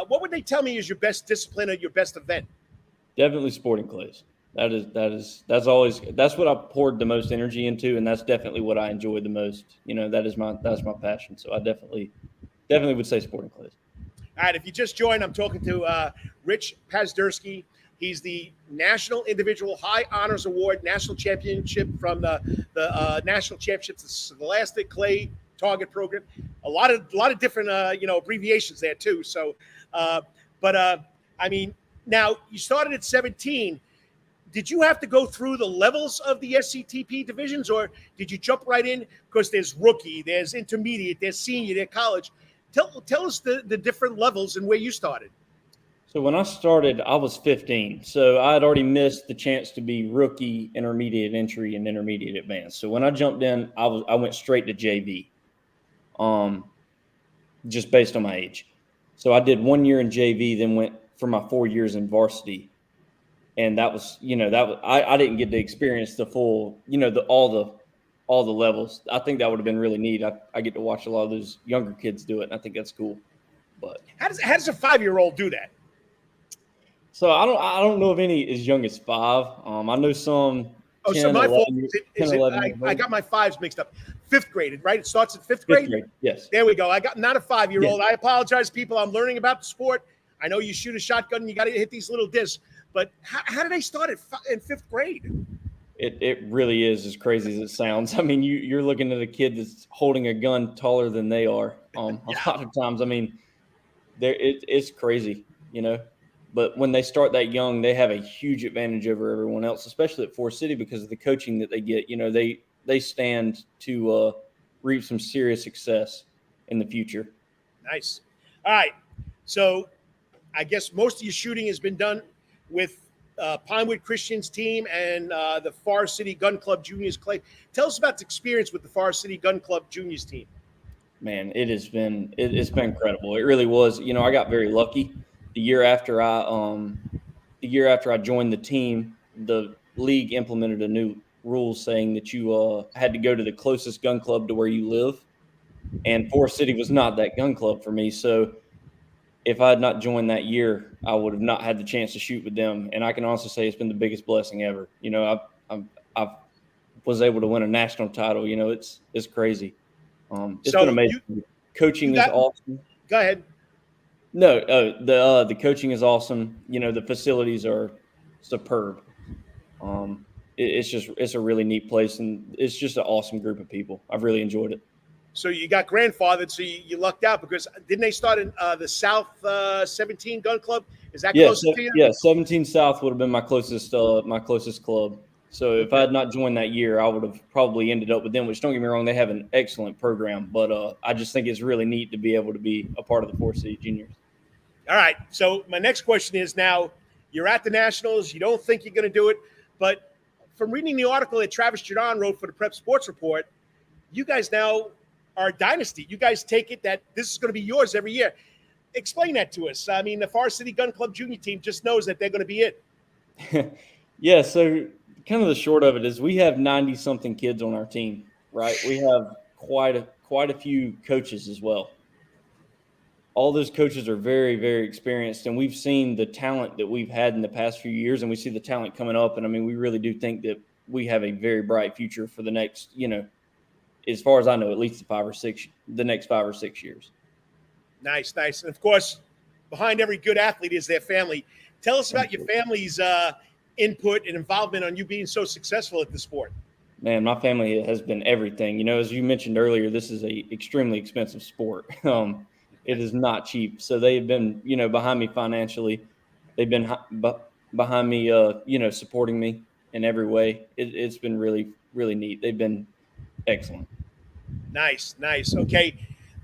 what would they tell me is your best discipline or your best event? Definitely sporting clays. That's what I poured the most energy into, and that's definitely what I enjoyed the most. That's my passion. So I definitely would say sporting clays. All right. If you just joined, I'm talking to Rich Pazderski. He's the National Individual High Honors Award National Championship from the National Championships, the Scholastic Clay Target Program. A lot of different abbreviations there too. So, I mean, now you started at 17. Did you have to go through the levels of the SCTP divisions, or did you jump right in? Because there's rookie, there's intermediate, there's senior, there's college. Tell us the different levels and where you started. So when I started, I was 15. So I had already missed the chance to be rookie, intermediate entry, and intermediate advanced. So when I jumped in, I went straight to JV, just based on my age. So I did 1 year in JV, then went for my 4 years in varsity. And that was, I didn't get to experience the full, all the levels. I think that would have been really neat. I get to watch a lot of those younger kids do it, and I think that's cool. But how does a 5-year-old do that? So I don't know of any as young as 5. I know some. Oh, 10, so my 11, fault is I got my 5s mixed up. 5th grade, right? It starts at 5th grade? 5th grade, yes. There we go. I got not a 5-year-old. Yes. I apologize, people. I'm learning about the sport. I know you shoot a shotgun and you got to hit these little discs. But how do they start in 5th grade? It really is as crazy as it sounds. I mean, you're looking at a kid that's holding a gun taller than they are. A lot of times, I mean, it's crazy, But when they start that young, they have a huge advantage over everyone else, especially at Forest City because of the coaching that they get. They stand to reap some serious success in the future. Nice. All right. So I guess most of your shooting has been done with Pinewood Christian's team and the Forest City Gun Club Juniors Clay. Tell us about the experience with the Forest City Gun Club Juniors team. Man, it's been incredible. It really was. I got very lucky. The year after I joined the team, the league implemented a new rule saying that you had to go to the closest gun club to where you live, and Forest City was not that gun club for me. So if I had not joined that year, I would have not had the chance to shoot with them. And I can honestly say it's been the biggest blessing ever. I was able to win a national title. It's crazy. It's been amazing. Coaching is awesome. Go ahead. No, the coaching is awesome. The facilities are superb. It's a really neat place, and it's just an awesome group of people. I've really enjoyed it. So you got grandfathered, so you lucked out because didn't they start in the South 17 Gun Club? Is that close to you? Yeah, 17 South would have been my closest club. So if I had not joined that year, I would have probably ended up with them, which don't get me wrong, they have an excellent program. But I just think it's really neat to be able to be a part of the Forest City Juniors. All right. So my next question is now you're at the Nationals. You don't think you're going to do it. But from reading the article that Travis Jordan wrote for the Prep Sports Report, you guys now are a dynasty. You guys take it that this is going to be yours every year. Explain that to us. I mean, the Forest City Gun Club Junior team just knows that they're going to be it. Yeah, so kind of the short of it is we have 90-something kids on our team, right? We have quite a few coaches as well. All those coaches are very, very experienced, and we've seen the talent that we've had in the past few years, and we see the talent coming up. And, I mean, we really do think that we have a very bright future for the next, as far as I know, at least the next 5 or 6 years. Nice. And, of course, behind every good athlete is their family. Tell us about your family's input and involvement on you being so successful at the sport. Man, my family has been everything. As you mentioned earlier, this is a extremely expensive sport. It is not cheap. So they've been, behind me financially. They've been behind me, supporting me in every way. It's been really, really neat. They've been excellent. Nice. Okay.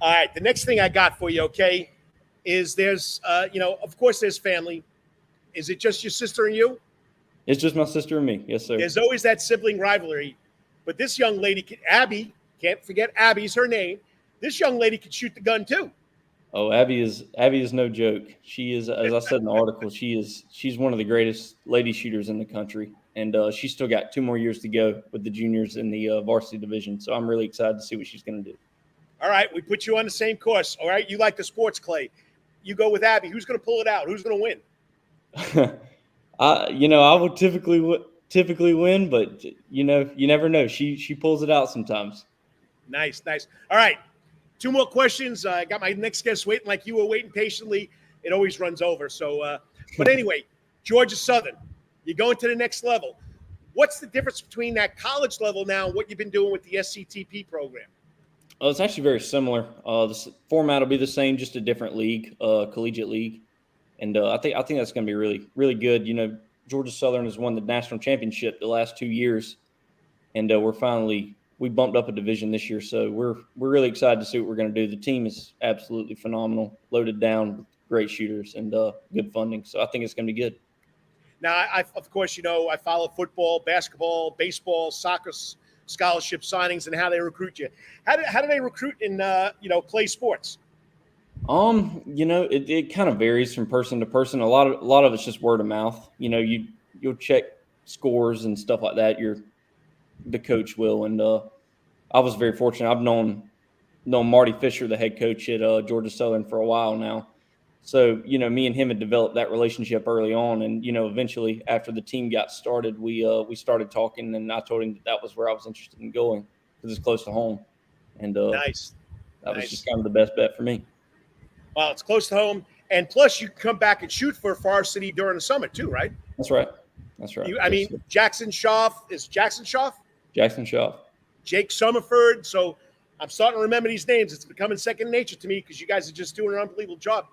All right. The next thing I got for you, okay, is there's, of course there's family. Is it just your sister and you? It's just my sister and me. Yes, sir. There's always that sibling rivalry. But this young lady, Abby, Can't forget Abby's her name. This young lady can shoot the gun too. Oh, Abby is no joke. She is, as I said in the article, she's one of the greatest lady shooters in the country, and she's still got 2 more years to go with the juniors in the varsity division. So I'm really excited to see what she's going to do. All right, we put you on the same course. All right, you like the sports, Clay. You go with Abby. Who's going to pull it out? Who's going to win? I would typically win, but you never know. She pulls it out sometimes. Nice. All right. 2 more questions. I got my next guest waiting like you were waiting patiently. It always runs over. So, but anyway, Georgia Southern, you're going to the next level. What's the difference between that college level now and what you've been doing with the SCTP program? Oh, it's actually very similar. The format will be the same, just a different league, collegiate league. And I think that's going to be really, really good. Georgia Southern has won the national championship the last 2 years, and we bumped up a division this year, so we're really excited to see what we're going to do. The team is absolutely phenomenal, loaded down with great shooters and good funding. So I think it's going to be good. Now, of course, I follow football, basketball, baseball, soccer scholarship signings and how they recruit you. How do they recruit in Clay sports? It kind of varies from person to person. A lot of it's just word of mouth. You'll check scores and stuff like that. The coach will, and I was very fortunate. I've known Marty Fisher, the head coach at Georgia Southern, for a while now. So me and him had developed that relationship early on, and eventually after the team got started, we started talking, and I told him that was where I was interested in going because it's close to home, and nice. That was just kind of the best bet for me. Well, it's close to home, and plus you can come back and shoot for Varsity during the summer too, right? That's right. Jackson Schaaf. Jackson Schaaf. Jake Summerford. So I'm starting to remember these names. It's becoming second nature to me because you guys are just doing an unbelievable job.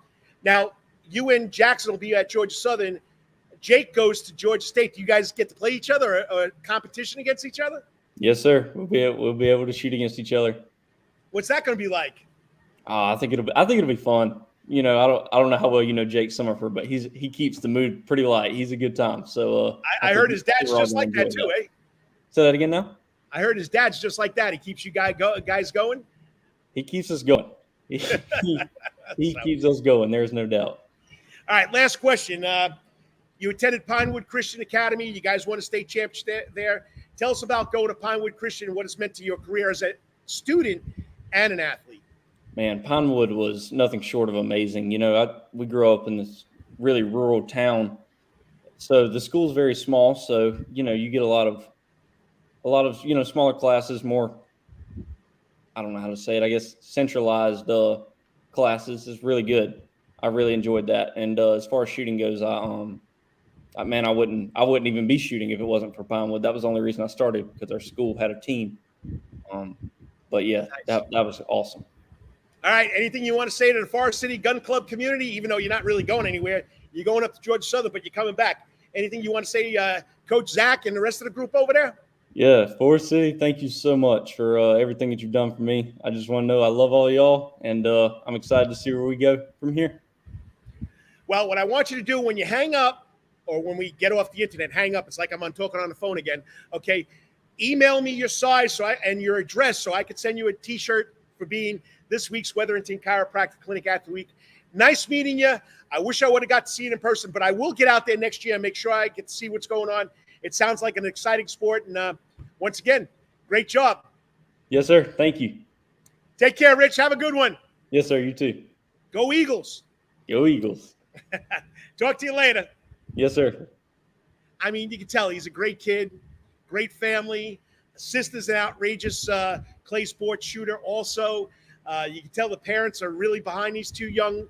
Now, you and Jackson will be at Georgia Southern. Jake goes to Georgia State. Do you guys get to play each other or competition against each other? Yes, sir. We'll be able to shoot against each other. What's that going to be like? I think it'll be fun. I don't know how well Jake Summerford, but he keeps the mood pretty light. He's a good time. So I heard his dad's just like that too, eh? Say that again now. I heard his dad's just like that. He keeps you guys going. He keeps us going. He keeps us going. There's no doubt. All right, last question. You attended Pinewood Christian Academy. You guys won a state championship there. Tell us about going to Pinewood Christian and what it's meant to your career as a student and an athlete. Man, Pinewood was nothing short of amazing. We grew up in this really rural town, so the school's very small. So you get a lot of smaller classes, more, I don't know how to say it, I guess centralized classes is really good. I really enjoyed that. And as far as shooting goes, I wouldn't even be shooting if it wasn't for Pinewood. That was the only reason I started, because our school had a team. But yeah, nice. that was awesome. All right. Anything you want to say to the Forest City Gun Club community, even though you're not really going anywhere? You're going up to Georgia Southern, but you're coming back. Anything you want to say, Coach Zach and the rest of the group over there? Yeah, Forest City, thank you so much for everything that you've done for me. I just want to know I love all y'all, and I'm excited to see where we go from here. Well, what I want you to do when you hang up, or when we get off the internet, hang up. It's like I'm talking on the phone again. Okay, email me your size and your address so I could send you a T-shirt for being this week's Wetherington Chiropractic Clinic Athlete. Nice meeting you. I wish I would have got to see it in person, but I will get out there next year and make sure I get to see what's going on. It sounds like an exciting sport, and once again, great job. Yes, sir. Thank you. Take care, Rich. Have a good one. Yes, sir. You too. Go Eagles. Go Eagles. Talk to you later. Yes, sir. I mean, you can tell he's a great kid, great family. Sister's an outrageous clay sports shooter also. You can tell the parents are really behind these two young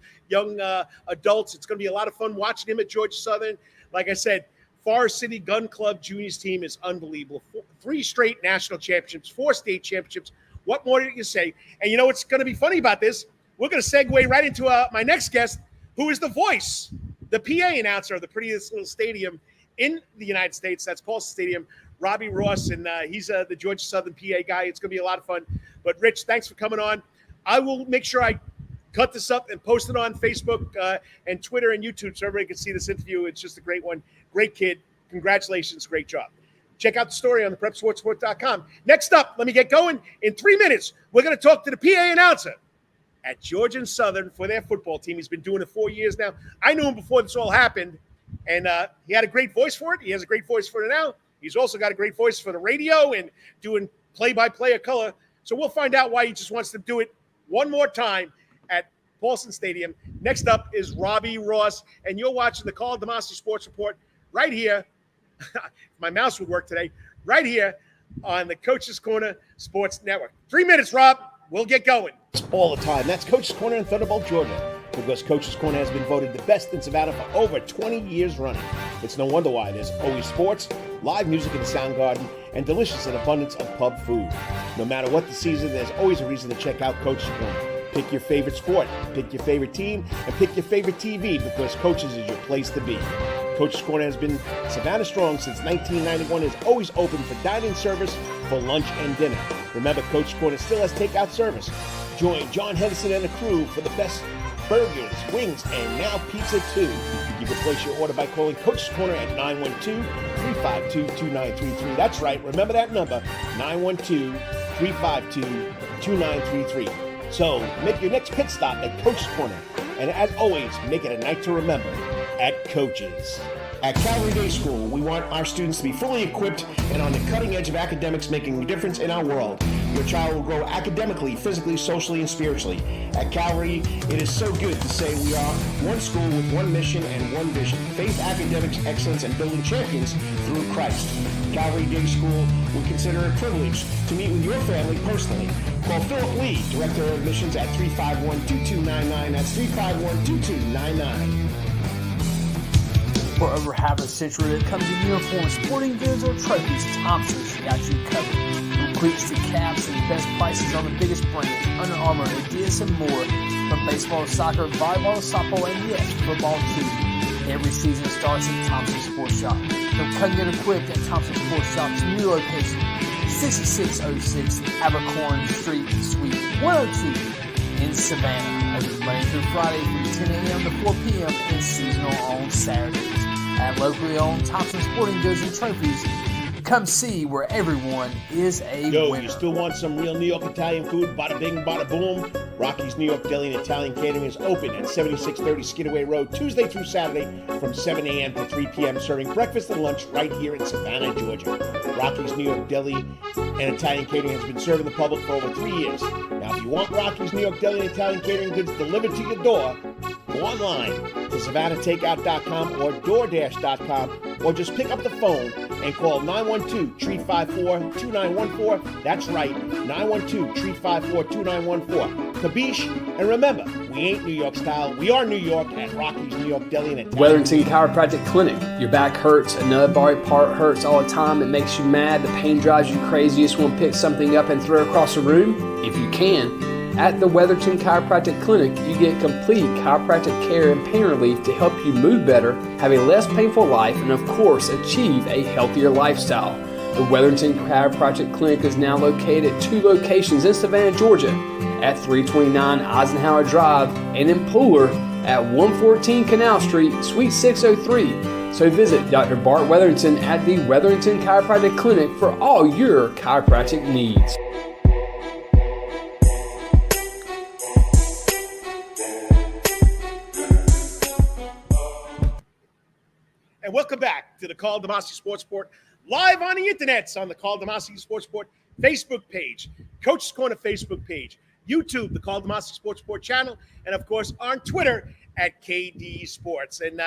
adults. It's going to be a lot of fun watching him at Georgia Southern. Like I said, Forest City Gun Club Juniors team is unbelievable. 3 straight national championships, 4 state championships. What more do you say? And what's going to be funny about this? We're going to segue right into my next guest, who is the voice, the PA announcer of the prettiest little stadium in the United States. That's Paulson Stadium, Robbie Ross, and he's the Georgia Southern PA guy. It's going to be a lot of fun. But, Rich, thanks for coming on. I will make sure I cut this up and post it on Facebook and Twitter and YouTube so everybody can see this interview. It's just a great one. Great kid. Congratulations. Great job. Check out the story on the PrepSportsReport.com. Next up, let me get going. In 3 minutes, we're going to talk to the PA announcer at Georgian Southern for their football team. He's been doing it 4 years now. I knew him before this all happened, and he had a great voice for it. He has a great voice for it now. He's also got a great voice for the radio and doing play-by-play of color. So we'll find out why he just wants to do it one more time at Paulson Stadium. Next up is Robbie Ross, and you're watching the Karl DeMasi Sports Report right here. My mouse would work today. Right here on the Coach's Corner Sports Network. 3 minutes, Rob. We'll get going. All the time. That's Coach's Corner in Thunderbolt, Georgia, because Coach's Corner has been voted the best in Savannah for over 20 years running. It's no wonder why. There's always sports, live music in the sound garden, and delicious and abundance of pub food. No matter what the season, there's always a reason to check out Coach's Corner. Pick your favorite sport, pick your favorite team, and pick your favorite TV, because Coach's is your place to be. Coach's Corner has been Savannah strong since 1991, is always open for dine-in service for lunch and dinner. Remember, Coach's Corner still has takeout service. Join John Henderson and the crew for the best burgers, wings, and now pizza too. You can place your order by calling Coach's Corner at 912-352-2933. That's right, remember that number, 912-352-2933. So make your next pit stop at Coach's Corner. And as always, make it a night to remember at Coach's. At Calvary Day School, we want our students to be fully equipped and on the cutting edge of academics, making a difference in our world. Your child will grow academically, physically, socially, and spiritually. At Calvary, it is so good to say we are one school with one mission and one vision: faith, academics, excellence, and building champions through Christ. Calvary Day School would consider it a privilege to meet with your family personally. Call Philip Lee, Director of Admissions, at 351-2299. That's 351-2299. For over half a century, when it comes to uniforms, sporting goods, or trophies, Thompson's got you covered. From cleats to caps and best prices on the biggest brands, Under Armour, Adidas, and more. From baseball to soccer, volleyball to softball, and yes, football too. Every season starts at Thompson Sports Shop. From cutting and equipped at Thompson Sports Shop's new location, 6606 Abercorn Street, Suite 102 in Savannah. Open Monday through Friday from 10 a.m. to 4 p.m. and seasonal on Saturdays. At locally owned Thompson Sporting Goods and Trophies, come see where everyone is a winner. You still want some real New York Italian food? Bada bing, bada boom. Rocky's New York Deli and Italian Catering is open at 7630 Skidaway Road, Tuesday through Saturday from 7 a.m. to 3 p.m., serving breakfast and lunch right here in Savannah, Georgia. Rocky's New York Deli and Italian Catering has been serving the public for over 3 years. Now, if you want Rocky's New York Deli and Italian Catering goods delivered to your door, go online to SavannahTakeout.com or DoorDash.com, or just pick up the phone and call 912-354-2914. That's right, 912-354-2914. Kabish, and remember, we ain't New York style. We are New York at Rocky's New York Deli and Italian. Wetherington Chiropractic Clinic. Your back hurts, another body part hurts all the time. It makes you mad. The pain drives you crazy. You just want to pick something up and throw it across the room? If you can. At the Wetherington Chiropractic Clinic, you get complete chiropractic care and pain relief to help you move better, have a less painful life, and of course, achieve a healthier lifestyle. The Wetherington Chiropractic Clinic is now located at 2 locations in Savannah, Georgia, at 329 Eisenhower Drive and in Pooler at 114 Canal Street, Suite 603. So visit Dr. Bart Wetherington at the Wetherington Chiropractic Clinic for all your chiropractic needs. And welcome back to the Karl DeMasi Sports Report, live on the internets on the Karl DeMasi Sports Report Facebook page, Coach's Corner Facebook page, YouTube, the Karl DeMasi Sports Report channel, and of course on Twitter at KD Sports. And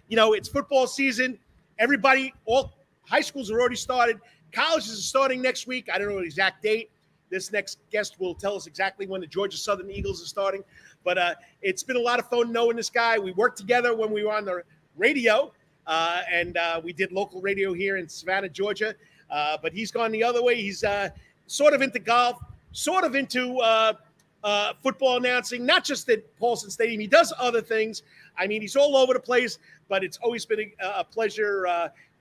it's football season. Everybody, all high schools are already started. Colleges are starting next week. I don't know the exact date. This next guest will tell us exactly when the Georgia Southern Eagles are starting. But it's been a lot of fun knowing this guy. We worked together when we were on the radio. And we did local radio here in Savannah, Georgia. But he's gone the other way. He's sort of into golf, sort of into football announcing, not just at Paulson Stadium. He does other things. I mean, he's all over the place, but it's always been a pleasure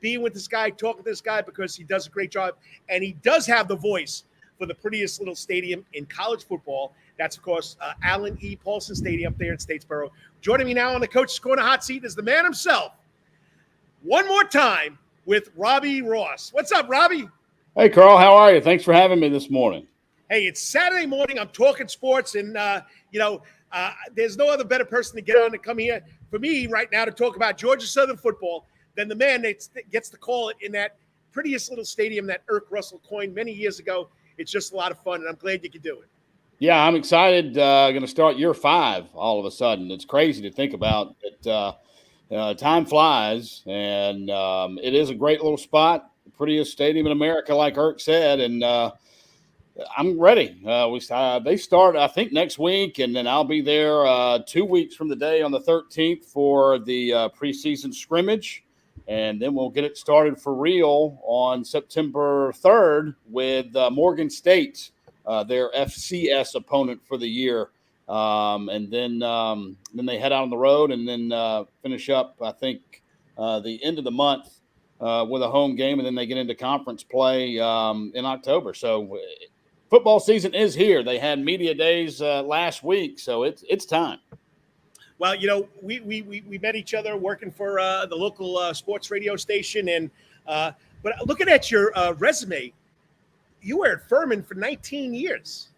being with this guy, talking to this guy, because he does a great job. And he does have the voice for the prettiest little stadium in college football. That's, of course, Allen E. Paulson Stadium up there in Statesboro. Joining me now on the Coach's Corner hot seat is the man himself. One more time, with Robbie Ross. What's up, Robbie? Hey, Carl, how are you? Thanks for having me this morning. Hey, it's Saturday morning. I'm talking sports, and there's no other better person to get on to come here for me right now to talk about Georgia Southern football than the man that gets to call it in that prettiest little stadium that Irk Russell coined many years ago. It's just a lot of fun, and I'm glad you can do it. Yeah, I'm excited. Going to start year 5 all of a sudden. It's crazy to think about that. Time flies, and it is a great little spot, the prettiest stadium in America, like Irk said, and I'm ready. They start, I think, next week, and then I'll be there 2 weeks from the day on the 13th for the preseason scrimmage, and then we'll get it started for real on September 3rd with Morgan State, their FCS opponent for the year. And then they head out on the road and then finish up, I think, the end of the month with a home game, and then they get into conference play in October. So football season is here. They had media days last week, so it's time. Well, we met each other working for the local sports radio station, and but looking at your resume, you were at Furman for 19 years.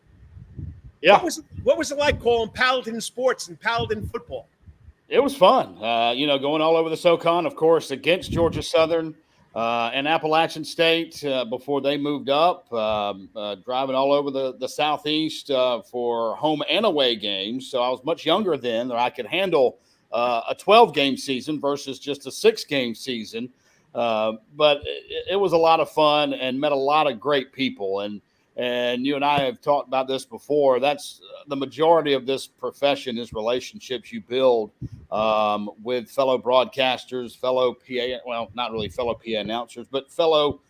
Yeah. What was it like calling Paladin sports and Paladin football? It was fun. Going all over the SoCon, of course, against Georgia Southern and Appalachian State before they moved up, driving all over the Southeast for home and away games. So I was much younger then, that I could handle a 12-game season versus just a 6-game season. But it was a lot of fun and met a lot of great people. And you and I have talked about this before. That's the majority of this profession is relationships you build with fellow broadcasters, fellow PA, well, not really fellow PA announcers, but fellow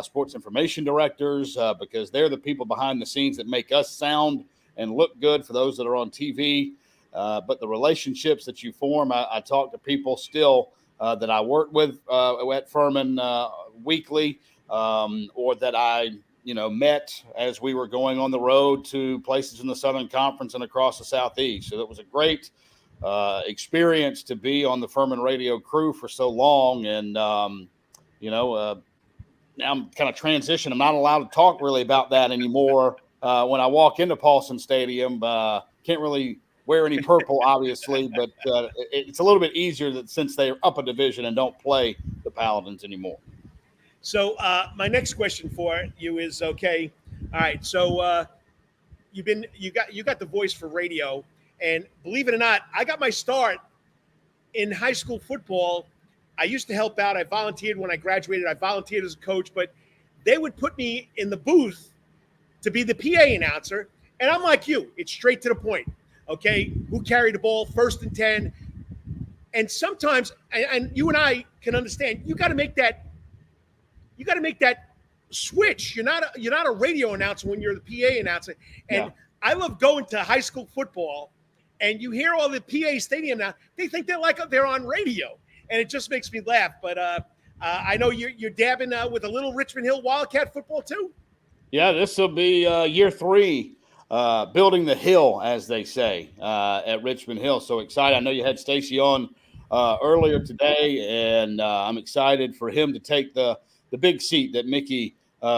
sports information directors, because they're the people behind the scenes that make us sound and look good for those that are on TV. But the relationships that you form, I talk to people still that I work with at Furman weekly, or that I met as we were going on the road to places in the Southern Conference and across the Southeast. So it was a great experience to be on the Furman radio crew for so long. And, now I'm kind of transitioning. I'm not allowed to talk really about that anymore. When I walk into Paulson Stadium, can't really wear any purple, obviously, but it's a little bit easier since they're up a division and don't play the Paladins anymore. So my next question for you is, okay, all right. So you got the voice for radio, and believe it or not, I got my start in high school football. I used to help out. I volunteered when I graduated. I volunteered as a coach, but they would put me in the booth to be the PA announcer, and I'm like you. It's straight to the point. Okay, who carried the ball, 1st and 10, and sometimes, and you and I can understand, you got to make that. You got to make that switch. You're not a radio announcer when you're the PA announcer. And yeah. I love going to high school football, and you hear all the PA stadium now. They think they're on radio, and it just makes me laugh. But I know you're dabbing with a little Richmond Hill Wildcat football too. Yeah, this will be year 3, building the hill, as they say, at Richmond Hill. So excited! I know you had Stacey on earlier today, and I'm excited for him to take the big seat that Mickey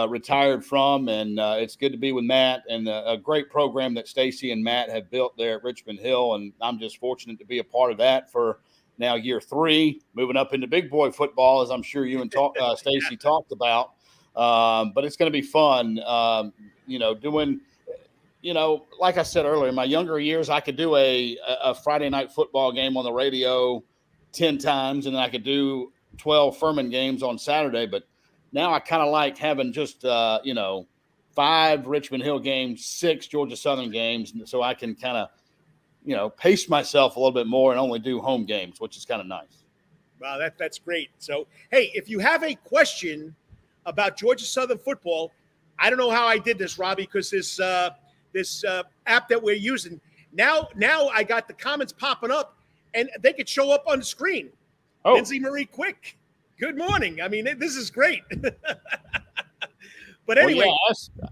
retired from, and it's good to be with Matt and a great program that Stacey and Matt have built there at Richmond Hill, and I'm just fortunate to be a part of that for now year 3, moving up into big boy football, as I'm sure you and Stacey talked about. But it's going to be fun, doing, like I said earlier, in my younger years, I could do a Friday night football game on the radio 10 times, and then I could do 12 Furman games on Saturday, but now I kind of like having just, 5 Richmond Hill games, 6 Georgia Southern games, so I can kind of, pace myself a little bit more and only do home games, which is kind of nice. Wow, that's great. So, hey, if you have a question about Georgia Southern football, I don't know how I did this, Robbie, because this app that we're using, now I got the comments popping up, and they could show up on the screen. Oh. Lindsay Marie Quick. Good morning. I mean, this is great. But anyway,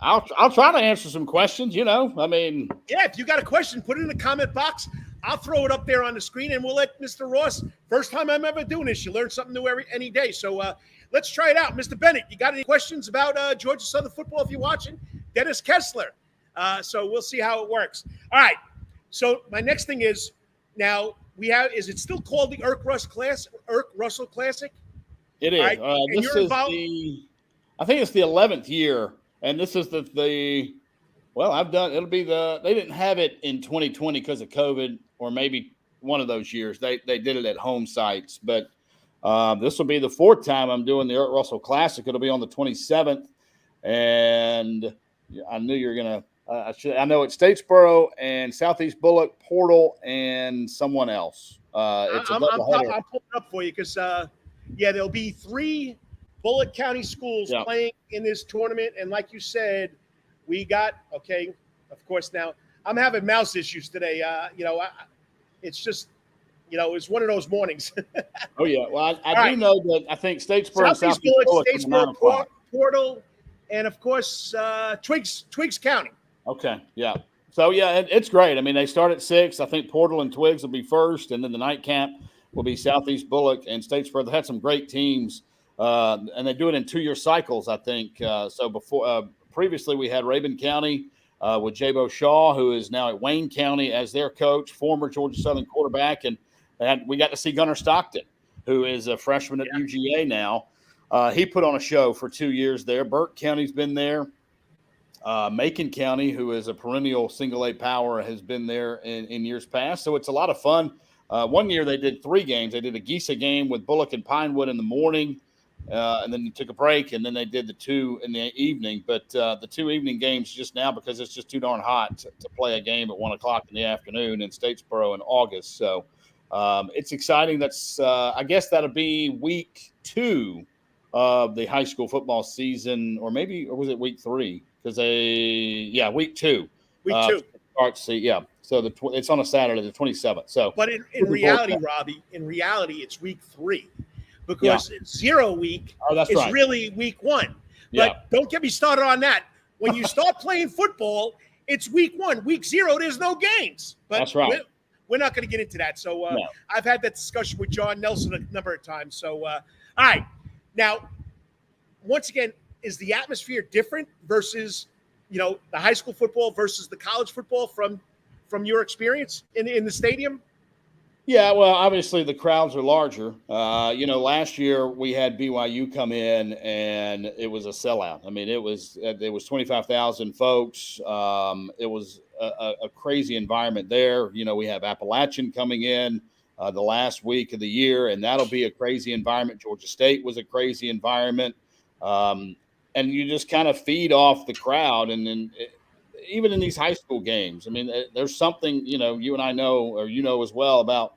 I'll try to answer some questions. I mean, yeah. If you got a question, put it in the comment box. I'll throw it up there on the screen, and we'll let Mr. Ross. First time I'm ever doing this. You learn something new any day. So let's try it out. Mr. Bennett, you got any questions about Georgia Southern football if you're watching? Dennis Kessler. So we'll see how it works. All right. So my next thing is, now we have, is it still called the Irk Russell Classic? It is. Right. This is I think it's the 11th year, and this is they didn't have it in 2020 because of COVID, or maybe one of those years. They did it at home sites, but this will be the 4th time I'm doing the Irk Russell Classic. It'll be on the 27th, and I knew you're going to I know it's Statesboro and Southeast Bullock, Portal, and someone else. It's I'm pulling it up for you because, there'll be 3 Bullock County schools playing in this tournament. And like you said, we got, of course, now I'm having mouse issues today. It's just, it's one of those mornings. Oh, yeah. Well, I do know that I think Statesboro and Southeast Bullock, Statesboro, Portal, and, of course, Twiggs County. Okay, yeah. So, it's great. I mean, they start at 6. I think Portal and Twiggs will be first, and then the nightcap will be Southeast Bullock and Statesboro. They had some great teams, and they do it in 2-year cycles, I think. So before previously we had Rabun County with Jabo Shaw, who is now at Wayne County as their coach, former Georgia Southern quarterback, and we got to see Gunnar Stockton, who is a freshman at UGA now. He put on a show for 2 years there. Burke County's been there. Macon County, who is a perennial single-A power, has been there in years past. So it's a lot of fun. One year they did 3 games. They did a Geisa game with Bullock and Pinewood in the morning, and then they took a break, and then they did the 2 in the evening. But the 2 evening games just now, because it's just too darn hot to play a game at 1 o'clock in the afternoon in Statesboro in August. So it's exciting. That's I guess that'll be week 2 of the high school football season, or was it week 3? Because week 2. Week 2 starts. So it's on a Saturday, the 27th. So, but in reality, Robbie, it's week 3 because 0 week is really week 1. But don't get me started on that. When you start playing football, it's week 1. Week 0, there's no games. But that's right. We're not going to get into that. So I've had that discussion with John Nelson a number of times. So all right, now once again, is the atmosphere different versus, the high school football versus the college football from your experience in the stadium? Yeah, well, obviously the crowds are larger. Last year we had BYU come in and it was a sellout. I mean, it was 25,000 folks. It was a crazy environment there. We have Appalachian coming in the last week of the year, and that'll be a crazy environment. Georgia State was a crazy environment. And you just kind of feed off the crowd. And then even in these high school games, I mean, there's something, you and I know, or as well, about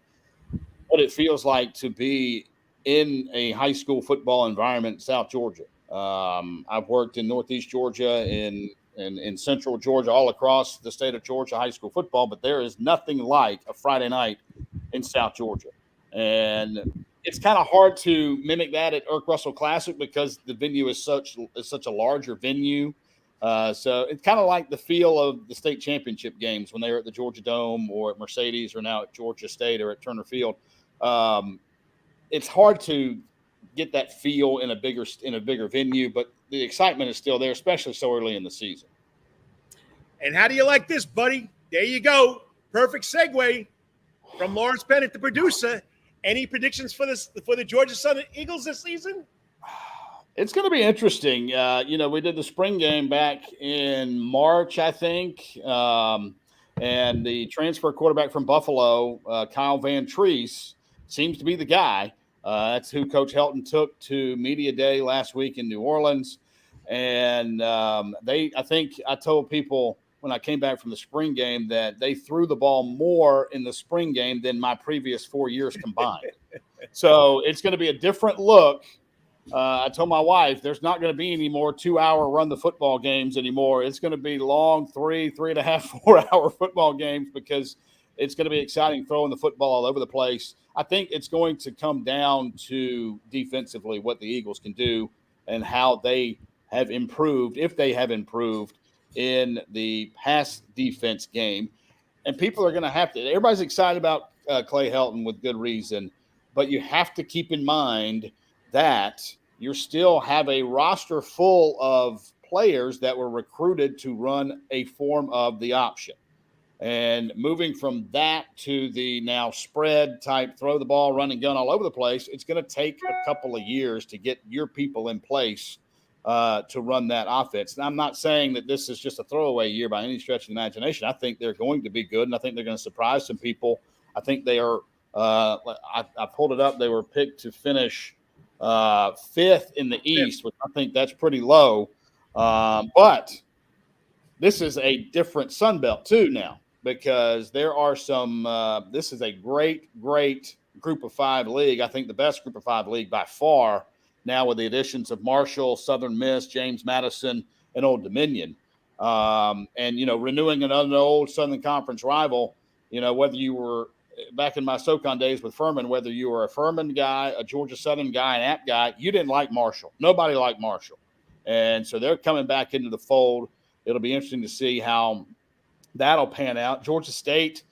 what it feels like to be in a high school football environment in South Georgia. I've worked in Northeast Georgia, in Central Georgia, all across the state of Georgia, high school football, but there is nothing like a Friday night in South Georgia. And it's kind of hard to mimic that at Irk Russell Classic because the venue is such a larger venue. So it's kind of like the feel of the state championship games when they were at the Georgia Dome or at Mercedes or now at Georgia State or at Turner Field. It's hard to get that feel in a bigger venue, but the excitement is still there, especially so early in the season. And how do you like this, buddy? There you go. Perfect segue from Lawrence Bennett, the producer. Any predictions for the Georgia Southern Eagles this season? It's going to be interesting. We did the spring game back in March, I think, and the transfer quarterback from Buffalo, Kyle Van Treese, seems to be the guy. That's who Coach Helton took to Media Day last week in New Orleans. And I think I told people when I came back from the spring game that they threw the ball more in the spring game than my previous 4 years combined. So it's going to be a different look. I told my wife there's not going to be any more 2-hour run the football games anymore. It's going to be long 3.5, 4-hour football games because it's going to be exciting throwing the football all over the place. I think it's going to come down to defensively what the Eagles can do and how they have improved, if they have improved, in the pass defense game. and people are going to have to. Everybody's excited about Clay Helton with good reason, but you have to keep in mind that you still have a roster full of players that were recruited to run a form of the option. And moving from that to the now spread type, throw the ball, run and gun all over the place, it's going to take a couple of years to get your people in place to run that offense. And I'm not saying that this is just a throwaway year by any stretch of the imagination. I think they're going to be good, and I think they're going to surprise some people. I think they are I pulled it up. They were picked to finish 5th in the East, which I think that's pretty low. But this is a different Sun Belt too now, because there are some this is a great group of 5 league. I think the best group of 5 league by far now, with the additions of Marshall, Southern Miss, James Madison, and Old Dominion. And, renewing another old Southern Conference rival, whether you were back in my SoCon days with Furman, whether you were a Furman guy, a Georgia Southern guy, an App guy, you didn't like Marshall. Nobody liked Marshall. And so they're coming back into the fold. It'll be interesting to see how that'll pan out. Georgia State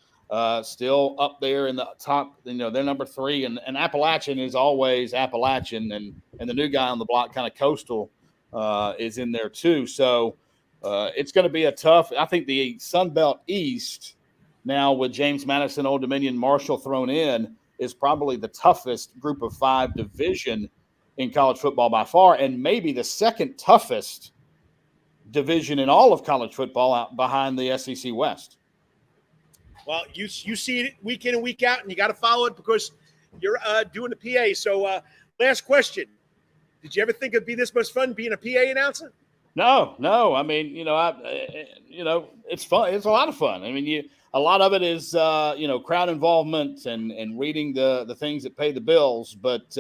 still up there in the top. They're number 3, and Appalachian is always Appalachian, and the new guy on the block, kind of Coastal, is in there too. So it's going to be a tough. I think the Sun Belt East now, with James Madison, Old Dominion, Marshall thrown in, is probably the toughest group of 5 division in college football by far, and maybe the second toughest division in all of college football, out behind the SEC West. Well, you see it week in and week out, and you got to follow it because you're doing the PA. So last question. Did you ever think it'd be this much fun being a PA announcer? No. I mean, it's fun. It's a lot of fun. I mean, a lot of it is, crowd involvement and reading the things that pay the bills. But,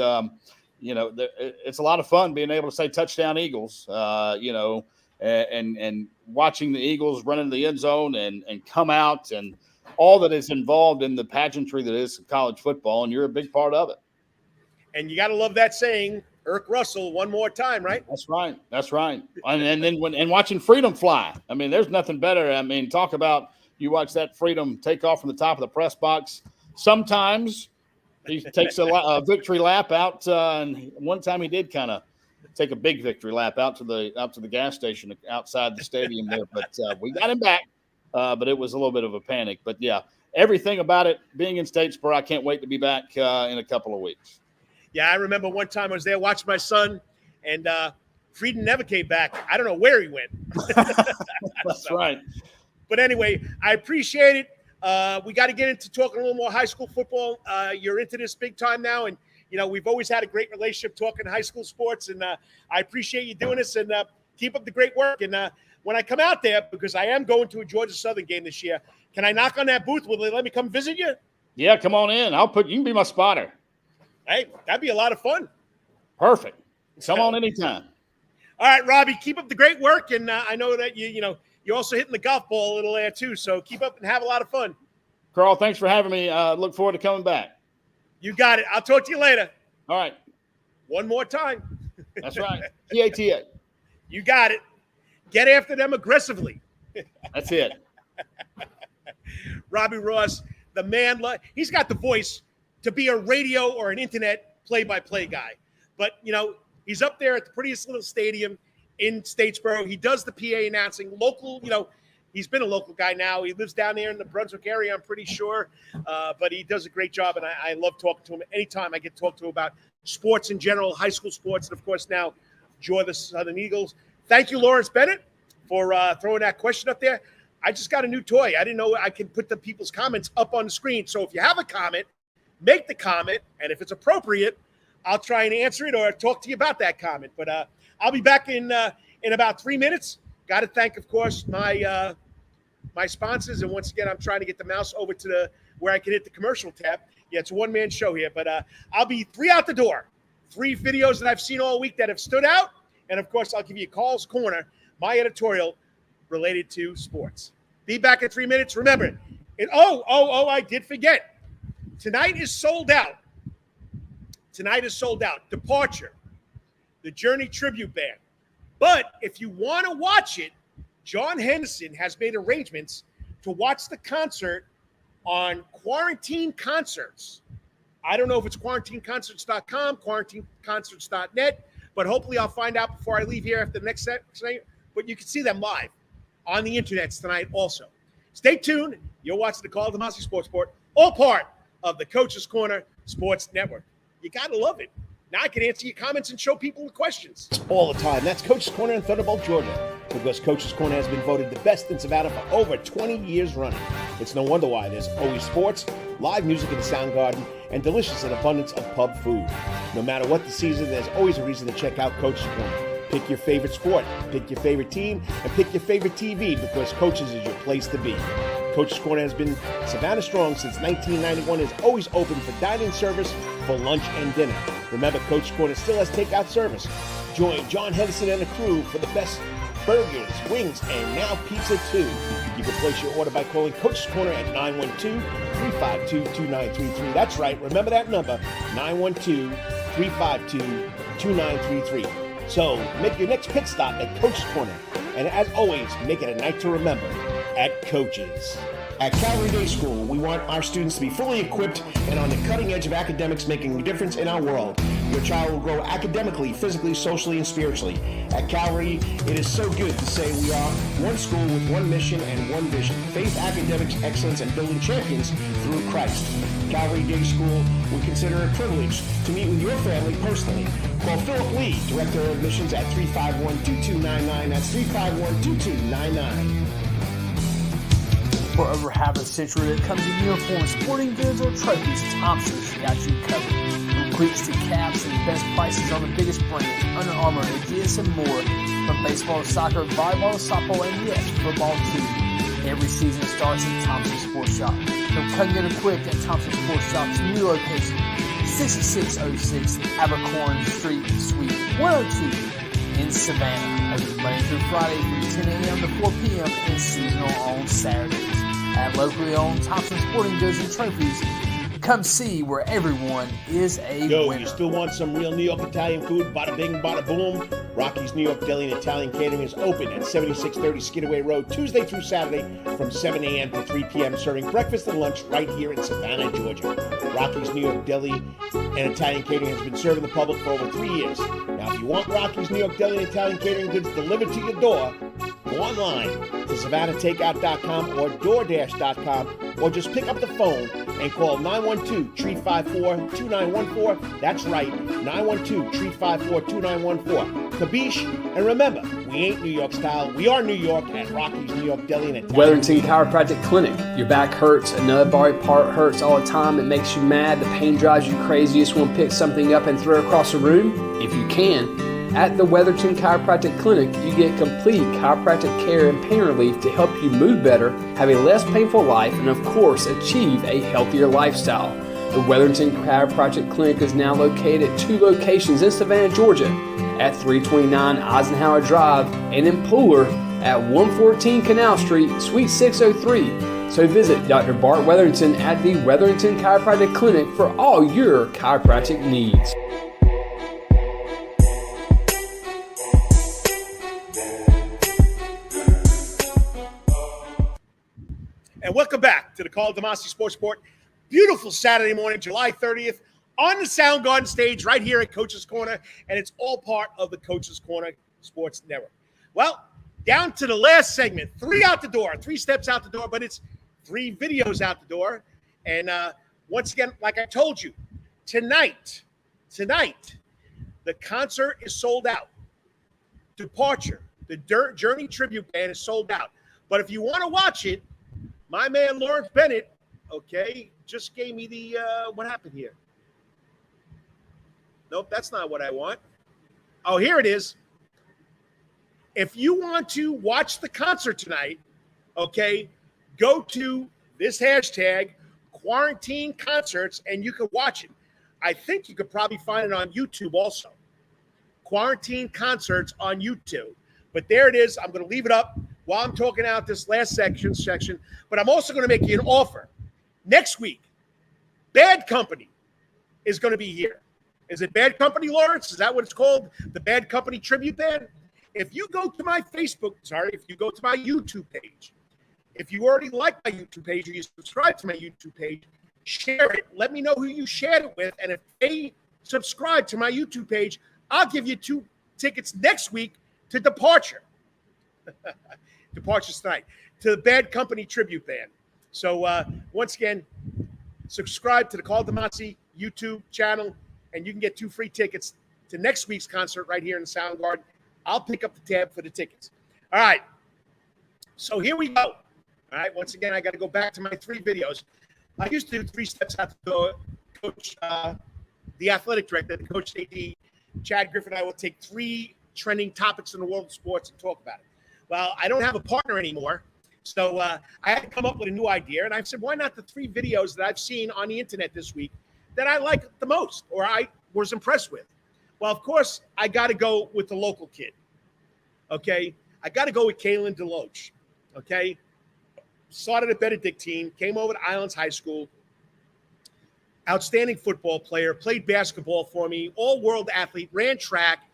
it's a lot of fun being able to say touchdown Eagles, and watching the Eagles run into the end zone and come out, and all that is involved in the pageantry that is college football, and you're a big part of it. And you got to love that saying, Irk Russell, one more time, right? That's right. And then watching Freedom fly. I mean, there's nothing better. I mean, talk about you watch that Freedom take off from the top of the press box. Sometimes he takes a victory lap out, and one time he did kind of take a big victory lap out to the gas station outside the stadium there. But we got him back. But it was a little bit of a panic. But yeah, everything about it, being in Statesboro, I can't wait to be back in a couple of weeks. Yeah, I remember one time I was there watching my son, and Frieden never came back. I don't know where he went. That's right. But anyway, I appreciate it. We got to get into talking a little more high school football. You're into this big time now, and we've always had a great relationship talking high school sports, and I appreciate you doing this, and keep up the great work. And when I come out there, because I am going to a Georgia Southern game this year, can I knock on that booth? Will they let me come visit you? Yeah, come on in. You can be my spotter. Hey, that'd be a lot of fun. Perfect. Come on anytime. All right, Robbie, keep up the great work, and I know that you're also hitting the golf ball a little there too. So keep up and have a lot of fun. Carl, thanks for having me. Look forward to coming back. You got it. I'll talk to you later. All right. One more time. That's right. TATA. You got it. Get after them aggressively. That's it. Robbie Ross, the man, he's got the voice to be a radio or an internet play-by-play guy. But, he's up there at the prettiest little stadium in Statesboro. He does the PA announcing, local, he's been a local guy now. He lives down there in the Brunswick area, I'm pretty sure. But he does a great job, and I love talking to him. Anytime I get to talk to him about sports in general, high school sports, and, of course, now Joy the Southern Eagles. Thank you, Lawrence Bennett, for throwing that question up there. I just got a new toy. I didn't know I could put the people's comments up on the screen. So if you have a comment, make the comment, and if it's appropriate, I'll try and answer it or talk to you about that comment. But I'll be back in about 3 minutes. Got to thank, of course, my sponsors. And once again, I'm trying to get the mouse over to where I can hit the commercial tab. Yeah, it's a one-man show here. But I'll be 3 out the door. 3 videos that I've seen all week that have stood out. And, of course, I'll give you Carl's Corner, my editorial related to sports. Be back in 3 minutes. Remember, I did forget. Tonight is sold out. Departure, the Journey Tribute Band. But if you want to watch it, John Henderson has made arrangements to watch the concert on Quarantine Concerts. I don't know if it's quarantineconcerts.com, quarantineconcerts.net, but hopefully I'll find out before I leave here after the next segment. But you can see them live on the internet tonight also. Stay tuned. You're watching the Karl DeMasi Sports Report, all part of the Coach's Corner Sports Network. You got to love it. Now I can answer your comments and show people the questions. All the time. That's Coach's Corner in Thunderbolt, Georgia, because Coach's Corner has been voted the best in Savannah for over 20 years running. It's no wonder why. There's always sports, live music in the sound garden, and delicious and abundance of pub food. No matter what the season, there's always a reason to check out Coach's Corner. Pick your favorite sport, pick your favorite team, and pick your favorite TV, because Coach's is your place to be. Coach's Corner has been Savannah strong since 1991, is always open for dine-in service for lunch and dinner. Remember, Coach's Corner still has takeout service. Join John Henderson and the crew for the best burgers, wings, and now pizza too. You can place your order by calling Coach's Corner at 912-352-2933. That's right, remember that number, 912-352-2933. So make your next pit stop at Coach's Corner. And as always, make it a night to remember at Coach's. At Calvary Day School, we want our students to be fully equipped and on the cutting edge of academics, making a difference in our world. Your child will grow academically, physically, socially, and spiritually. At Calvary, it is so good to say we are one school with one mission and one vision: faith, academics, excellence, and building champions through Christ. Calvary Day School, we consider it a privilege to meet with your family personally. Call Philip Lee, Director of Admissions, at 351-2299. That's 351-2299. For over half a century, when it comes to uniforms, sporting goods, or trophies, Thompson's got you covered. From cleats to caps and best prices on the biggest brands, Under Armour, Adidas, and more. From baseball to soccer, volleyball to softball, and yes, football too. Every season starts at Thompson Sports Shop. From cutting and equipped at Thompson Sports Shop's new location, 6606 Abercorn Street, Suite 102 in Savannah. Open Monday through Friday from 10 a.m. to 4 p.m. and seasonal on Saturdays. At locally owned Thompson Sporting Goods and Trophies, come see where everyone is a winner. You still want some real New York Italian food? Bada bing, bada boom. Rocky's New York Deli and Italian Catering is open at 7630 Skidaway Road, Tuesday through Saturday from 7 a.m. to 3 p.m., serving breakfast and lunch right here in Savannah, Georgia. Rocky's New York Deli and Italian Catering has been serving the public for over 3 years. Now, if you want Rocky's New York Deli and Italian Catering goods delivered to your door, go online to SavannahTakeout.com or DoorDash.com, or just pick up the phone and call 912-354-2914. That's right, 912-354-2914. Kabish, and remember, we ain't New York style. We are New York at Rocky's New York Deli and Italian. Wetherington Chiropractic Clinic. Your back hurts, another body part hurts all the time. It makes you mad. The pain drives you crazy. You just want to pick something up and throw it across the room? If you can. At the Wetherington Chiropractic Clinic, you get complete chiropractic care and pain relief to help you move better, have a less painful life, and of course, achieve a healthier lifestyle. The Wetherington Chiropractic Clinic is now located at 2 locations in Savannah, Georgia, at 329 Eisenhower Drive and in Pooler at 114 Canal Street, Suite 603. So visit Dr. Bart Wetherington at the Wetherington Chiropractic Clinic for all your chiropractic needs. And welcome back to the Karl DeMasi Sports Report. Beautiful Saturday morning, July 30th, on the Soundgarden stage right here at Coach's Corner, and it's all part of the Coach's Corner Sports Network. Well, down to the last segment, 3 out the door, 3 steps out the door, but it's 3 videos out the door. And once again, like I told you, tonight, the concert is sold out. Departure, the Journey tribute band is sold out. But if you want to watch it, my man Lawrence Bennett, just gave me the, what happened here? Nope, that's not what I want. Oh, here it is. If you want to watch the concert tonight, go to this hashtag, Quarantine Concerts, and you can watch it. I think you could probably find it on YouTube also. Quarantine Concerts on YouTube. But there it is. I'm going to leave it up while I'm talking out this last section, but I'm also going to make you an offer. Next week, Bad Company is going to be here. Is it Bad Company, Lawrence? Is that what it's called? The Bad Company Tribute Band? If you go to my YouTube page If you already like my YouTube page or you subscribe to my YouTube page, share it. Let me know who you shared it with. And if they subscribe to my YouTube page, I'll give you 2 tickets next week to Departure. Departure's tonight. To the Bad Company Tribute Band. So once again, subscribe to the Karl DeMasi YouTube channel, and you can get 2 free tickets to next week's concert right here in the Soundgarden. I'll pick up the tab for the tickets. All right. So here we go. All right. Once again, I got to go back to my 3 videos. I used to do 3 steps out the door. Coach, the athletic director, the Coach AD, Chad Griffin, I will take 3 trending topics in the world of sports and talk about it. Well, I don't have a partner anymore. So I had to come up with a new idea. And I said, why not the 3 videos that I've seen on the internet this week that I like the most or I was impressed with? Well, of course, I got to go with the local kid. Okay. I got to go with Kalen DeLoach. Okay. Started at Benedictine, came over to Islands High School. Outstanding football player, played basketball for me, all-world athlete, ran track.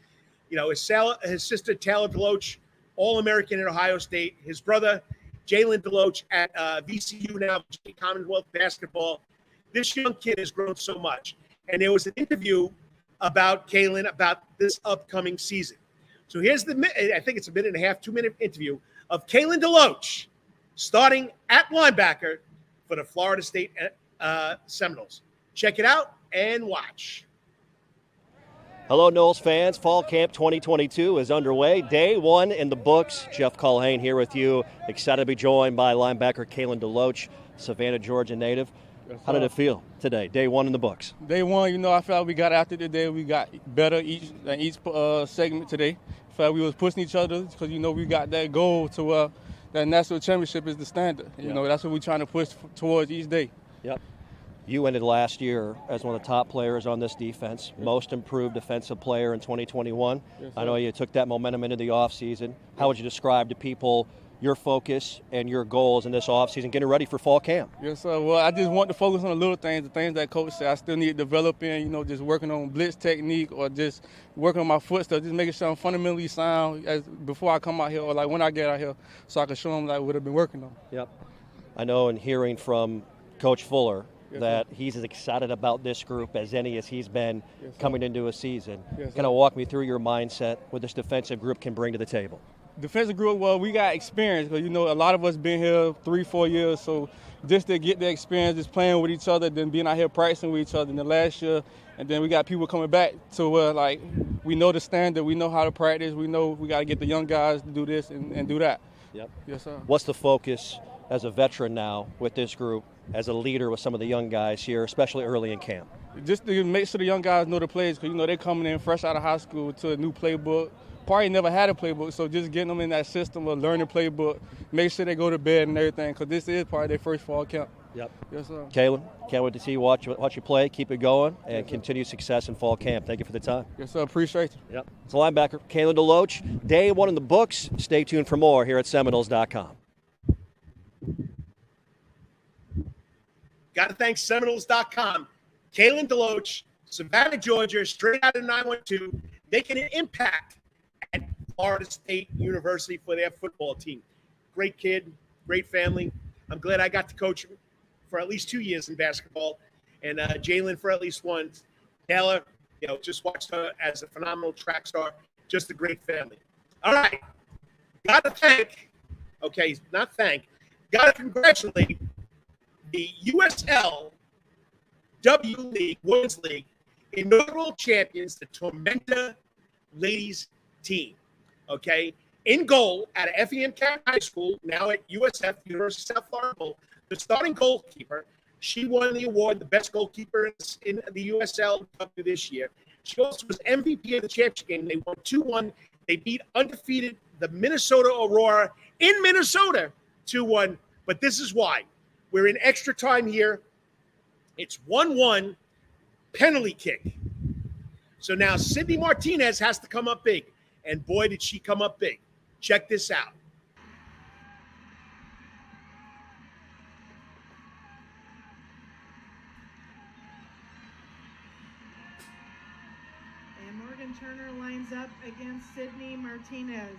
You know, his sister, Taylor DeLoach, All-American at Ohio State. His brother, Jalen DeLoach at VCU now, Commonwealth basketball. This young kid has grown so much. And there was an interview about Kalen about this upcoming season. So here's I think it's a 1.5, 2-minute interview of Kalen DeLoach starting at linebacker for the Florida State Seminoles. Check it out and watch. Hello, Noles fans. Fall Camp 2022 is underway. Day 1 in the books. Jeff Culhane here with you. Excited to be joined by linebacker Kalen DeLoach, Savannah, Georgia native. How did it feel today? Day 1 in the books. Day 1, you know, I felt we got after today. We got better each segment today. I felt we was pushing each other because, you know, we got that goal to that national championship is the standard. You know, that's what we're trying to push towards each day. Yep. You ended last year as one of the top players on this defense, most improved defensive player in 2021. Yes, I know you took that momentum into the offseason. How would you describe to people your focus and your goals in this offseason, getting ready for fall camp? Yes, sir. Well, I just want to focus on the little things, the things that Coach said I still need to develop in, you know, just working on blitz technique or just working on my foot stuff, just making sure I'm fundamentally sound before I come out here or like when I get out here so I can show them like what I've been working on. Yep. I know in hearing from Coach Fuller, that he's as excited about this group as any as he's been coming into a season. Kind of walk me through your mindset what this defensive group can bring to the table. Defensive group, well, we got experience because, you know, a lot of us been here 3-4 years, so just to get the experience, just playing with each other, then being out here practicing with each other in the last year, and then we got people coming back to where, like, we know the standard, we know how to practice, we know we got to get the young guys to do this and do that. Yep. Yes, sir. What's the focus as a veteran now with this group, as a leader with some of the young guys here, especially early in camp? Just to make sure the young guys know the plays because, you know, they're coming in fresh out of high school to a new playbook. Probably never had a playbook, so just getting them in that system of learning playbook, make sure they go to bed and everything because this is probably their first fall camp. Yep. Yes, sir. Kalen, can't wait to see you watch you play. Keep it going and continue success in fall camp. Thank you for the time. Yes, sir. Appreciate you. Yep. It's linebacker Kalen DeLoach. Day 1 in the books. Stay tuned for more here at Seminoles.com. Got to thank Seminoles.com. Kalen DeLoach, Savannah, Georgia, straight out of 912, making an impact at Florida State University for their football team. Great kid, great family. I'm glad I got to coach him for at least 2 years in basketball, and Jalen for at least 1. Taylor, you know, just watched her as a phenomenal track star. Just a great family. All right. Got to congratulate the USL W League, Women's League, inaugural champions, the Tormenta ladies team. Okay. In goal at FEM County High School, now at USF, University of South Florida, the starting goalkeeper, she won the award, the best goalkeeper in the USL W this year. She also was MVP of the championship game. They won 2-1. They beat undefeated the Minnesota Aurora in Minnesota 2-1. But this is why. We're in extra time here. It's 1-1 penalty kick. So now Sydney Martinez has to come up big. And boy, did she come up big. Check this out. And Morgan Turner lines up against Sydney Martinez.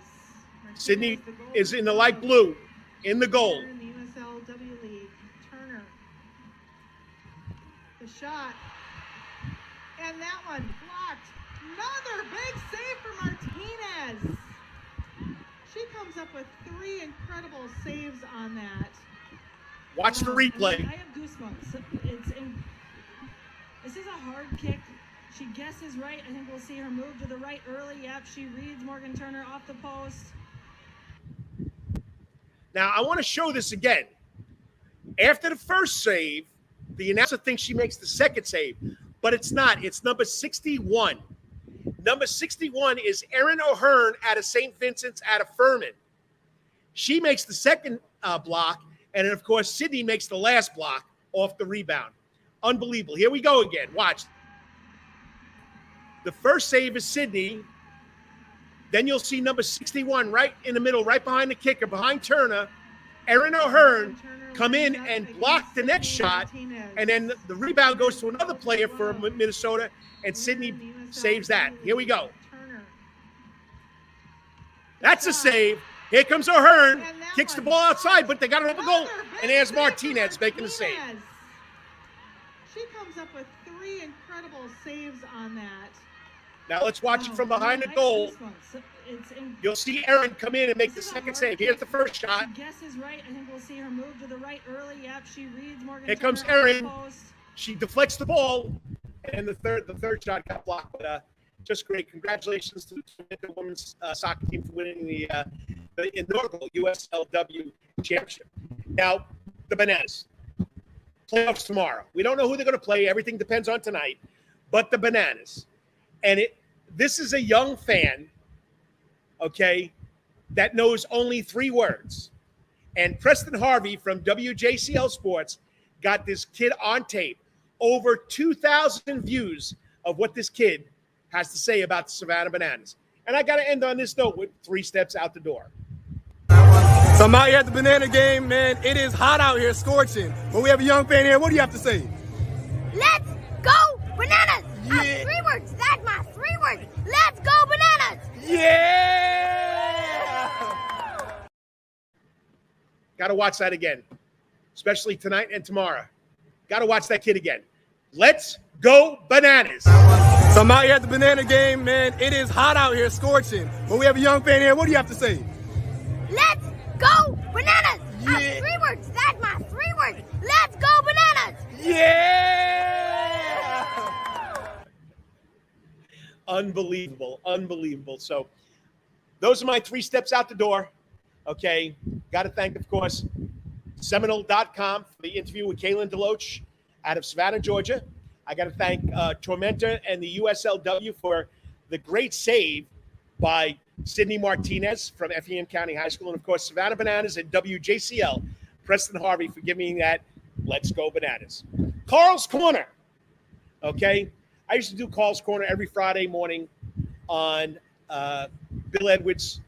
Sydney is in the light blue. in the goal. In the USLW league, Turner. The shot. And that one blocked. Another big save for Martinez. She comes up with 3 incredible saves on that. Watch the replay. I have goosebumps. This is a hard kick. She guesses right. I think we'll see her move to the right early. Yep, she reads Morgan Turner off the post. Now, I want to show this again. After the first save, the announcer thinks she makes the second save, but it's not. It's number 61. Number 61 is Erin O'Hearn out of St. Vincent's out of Furman. She makes the second block, and then, of course, Sydney makes the last block off the rebound. Unbelievable. Here we go again. Watch. The first save is Sydney. Then you'll see number 61 right in the middle, right behind the kicker, behind Turner. Erin O'Hearn come in and block the next shot, and then the rebound goes to another player for Minnesota, and Sydney saves that. Here we go. That's a save. Here comes O'Hearn, kicks the ball outside, but they got another goal, and there's Martinez making the save. She comes up with 3 incredible saves on that. Now let's watch it from behind the goal. You'll see Erin come in and make the second save. Here's the first shot. She guesses right. I think we'll see her move to the right early. Yep, she reads Morgan. Here comes Erin. She deflects the ball, and the third shot got blocked. But just great. Congratulations to the women's soccer team for winning the inaugural USLW championship. Now, the Bananas. Playoffs tomorrow. We don't know who they're going to play. Everything depends on tonight. But the Bananas. And this is a young fan, okay, that knows only 3 words. And Preston Harvey from WJCL Sports got this kid on tape. Over 2,000 views of what this kid has to say about the Savannah Bananas. And I got to end on this note with 3 steps out the door. So I'm out here at the banana game, man. It is hot out here, scorching. But we have a young fan here. What do you have to say? Let's go bananas! Yeah. 3 words. That's my 3 words. Let's go bananas! Yeah! Got to watch that again, especially tonight and tomorrow. Got to watch that kid again. Let's go Bananas. So I'm out here at the banana game, man. It is hot out here, scorching. But we have a young fan here. What do you have to say? Let's go bananas! Yeah. 3 words. That's my 3 words. Let's go bananas! Yeah! Unbelievable. Unbelievable. So those are my 3 steps out the door. Okay. Got to thank, of course, Seminole.com for the interview with Kaylin DeLoach out of Savannah, Georgia. I got to thank Tormenta and the USLW for the great save by Sydney Martinez from FEM County High School. And, of course, Savannah Bananas and WJCL, Preston Harvey, for giving me that Let's Go Bananas. Carl's Corner. Okay. I used to do Carl's Corner every Friday morning on Bill Edwards'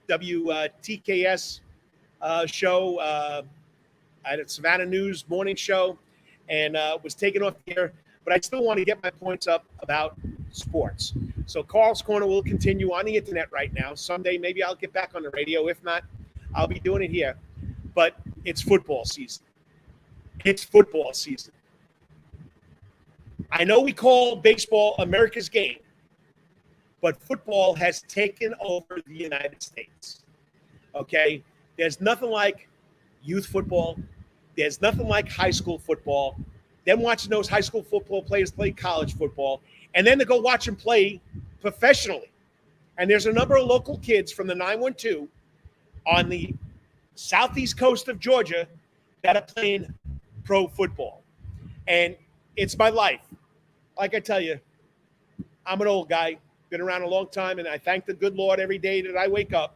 WTKS show. I had a Savannah News morning show and was taken off the air, but I still want to get my points up about sports. So Carl's Corner will continue on the internet right now. Someday maybe I'll get back on the radio. If not, I'll be doing it here. But it's football season. It's football season. I know we call baseball America's game, but football has taken over the United States. Okay? There's nothing like youth football. There's nothing like high school football. Then watching those high school football players play college football, and then to go watch them play professionally. And there's a number of local kids from the 912 on the southeast coast of Georgia that are playing pro football. And it's my life. Like I tell you, I'm an old guy, been around a long time, and I thank the good Lord every day that I wake up.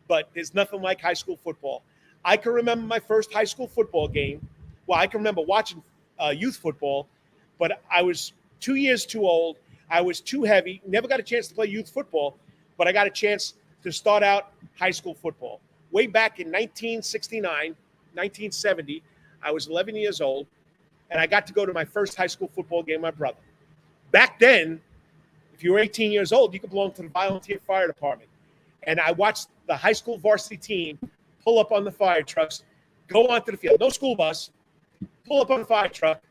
But there's nothing like high school football. I can remember my first high school football game. Well, I can remember watching youth football, but I was 2 years too old. I was too heavy, never got a chance to play youth football, but I got a chance to start out high school football. Way back in 1969, 1970, I was 11 years old, and I got to go to my first high school football game with my brother. Back then, if you were 18 years old, you could belong to the volunteer fire department. And I watched the high school varsity team pull up on the fire trucks, go onto the field. No school bus. Pull up on the fire truck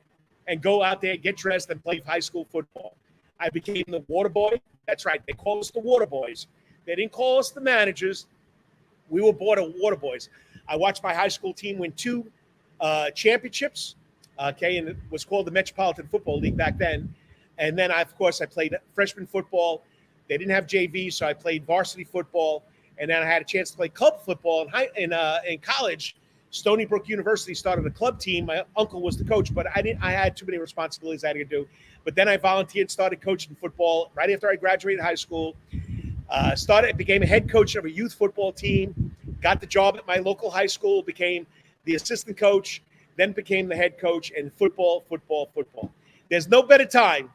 and go out there, get dressed, and play high school football. I became the water boy. That's right. They call us the water boys. They didn't call us the managers. We were water boys. I watched my high school team win 2 championships, okay, and it was called the Metropolitan Football League back then. And then, I played freshman football. They didn't have JV, so I played varsity football. And then I had a chance to play club football in college. Stony Brook University started a club team. My uncle was the coach, but I had too many responsibilities I had to do. But then I volunteered, started coaching football right after I graduated high school. Became a head coach of a youth football team. Got the job at my local high school. Became the assistant coach. Then became the head coach. And football. There's no better time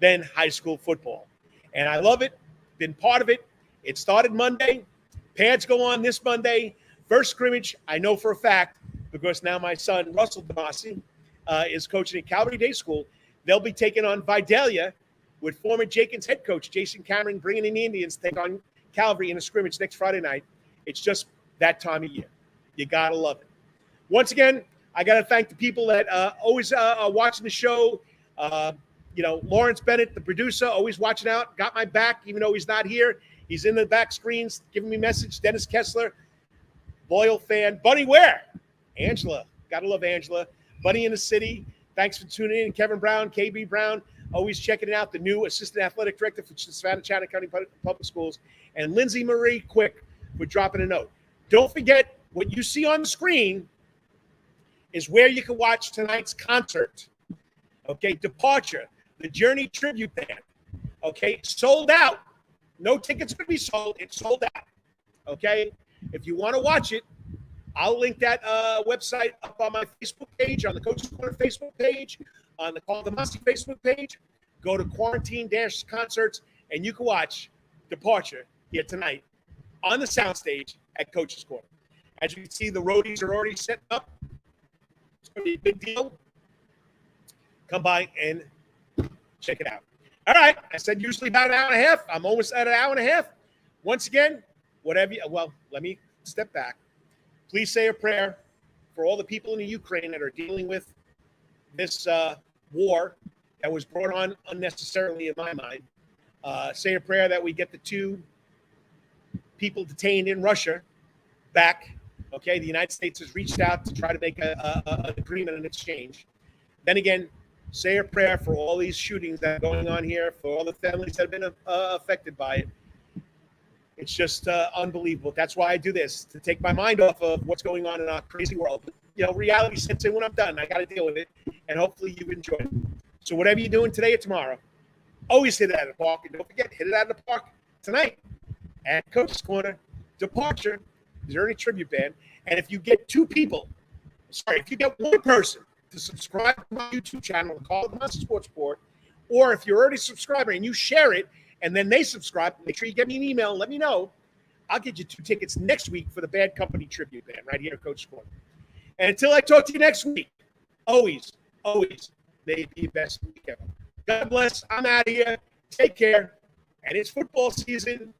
than high school football, and I love it. Been part of it. It started Monday. Pads go on this Monday. First scrimmage, I know for a fact, because now my son, Russell DeMasi, is coaching at Calvary Day School. They'll be taking on Vidalia with former Jenkins head coach Jason Cameron, bringing in the Indians to take on Calvary in a scrimmage next Friday night. It's just that time of year. You got to love it. Once again, I got to thank the people that always are watching the show. Lawrence Bennett, the producer, always watching out, got my back, even though he's not here. He's in the back screens giving me message. Dennis Kessler, loyal fan. Bunny Ware, Angela, gotta love Angela. Bunny in the city, thanks for tuning in. Kevin Brown, KB Brown, always checking out. The new assistant athletic director for Savannah County Public Schools. And Lindsay Marie Quick for dropping a note. Don't forget, what you see on the screen is where you can watch tonight's concert. Okay, Departure, the Journey Tribute Band. Okay, sold out. No tickets could be sold. It's sold out. Okay, if you want to watch it, I'll link that website up on my Facebook page, on the Coach's Corner Facebook page, on the Karl DeMasi Facebook page. Go to Quarantine-Concerts, and you can watch Departure here tonight on the soundstage at Coach's Corner. As you can see, the roadies are already set up. It's going to be a big deal. Come by and check it out. All right. I said usually about an hour and a half. I'm almost at an hour and a half. Once again, let me step back. Please say a prayer for all the people in the Ukraine that are dealing with this war that was brought on unnecessarily in my mind. Say a prayer that we get the 2 people detained in Russia back. Okay. The United States has reached out to try to make an agreement, an exchange. Then again, say a prayer for all these shootings that are going on here, for all the families that have been affected by it. It's just unbelievable. That's why I do this, to take my mind off of what's going on in our crazy world. Reality sets in when I'm done. I got to deal with it, and hopefully you enjoy it. So whatever you're doing today or tomorrow, always hit it out of the park. And don't forget, hit it out of the park tonight at Coach's Corner, Departure, Journey Tribute Band. And if you get if you get one person to subscribe to my YouTube channel, Karl DeMasi Sports Report, or if you're already a subscriber and you share it, and then they subscribe, make sure you get me an email and let me know. I'll get you 2 tickets next week for the Bad Company Tribute Band right here at Coach's Corner. And until I talk to you next week, always, may it be the best week ever. God bless. I'm out of here. Take care. And it's football season.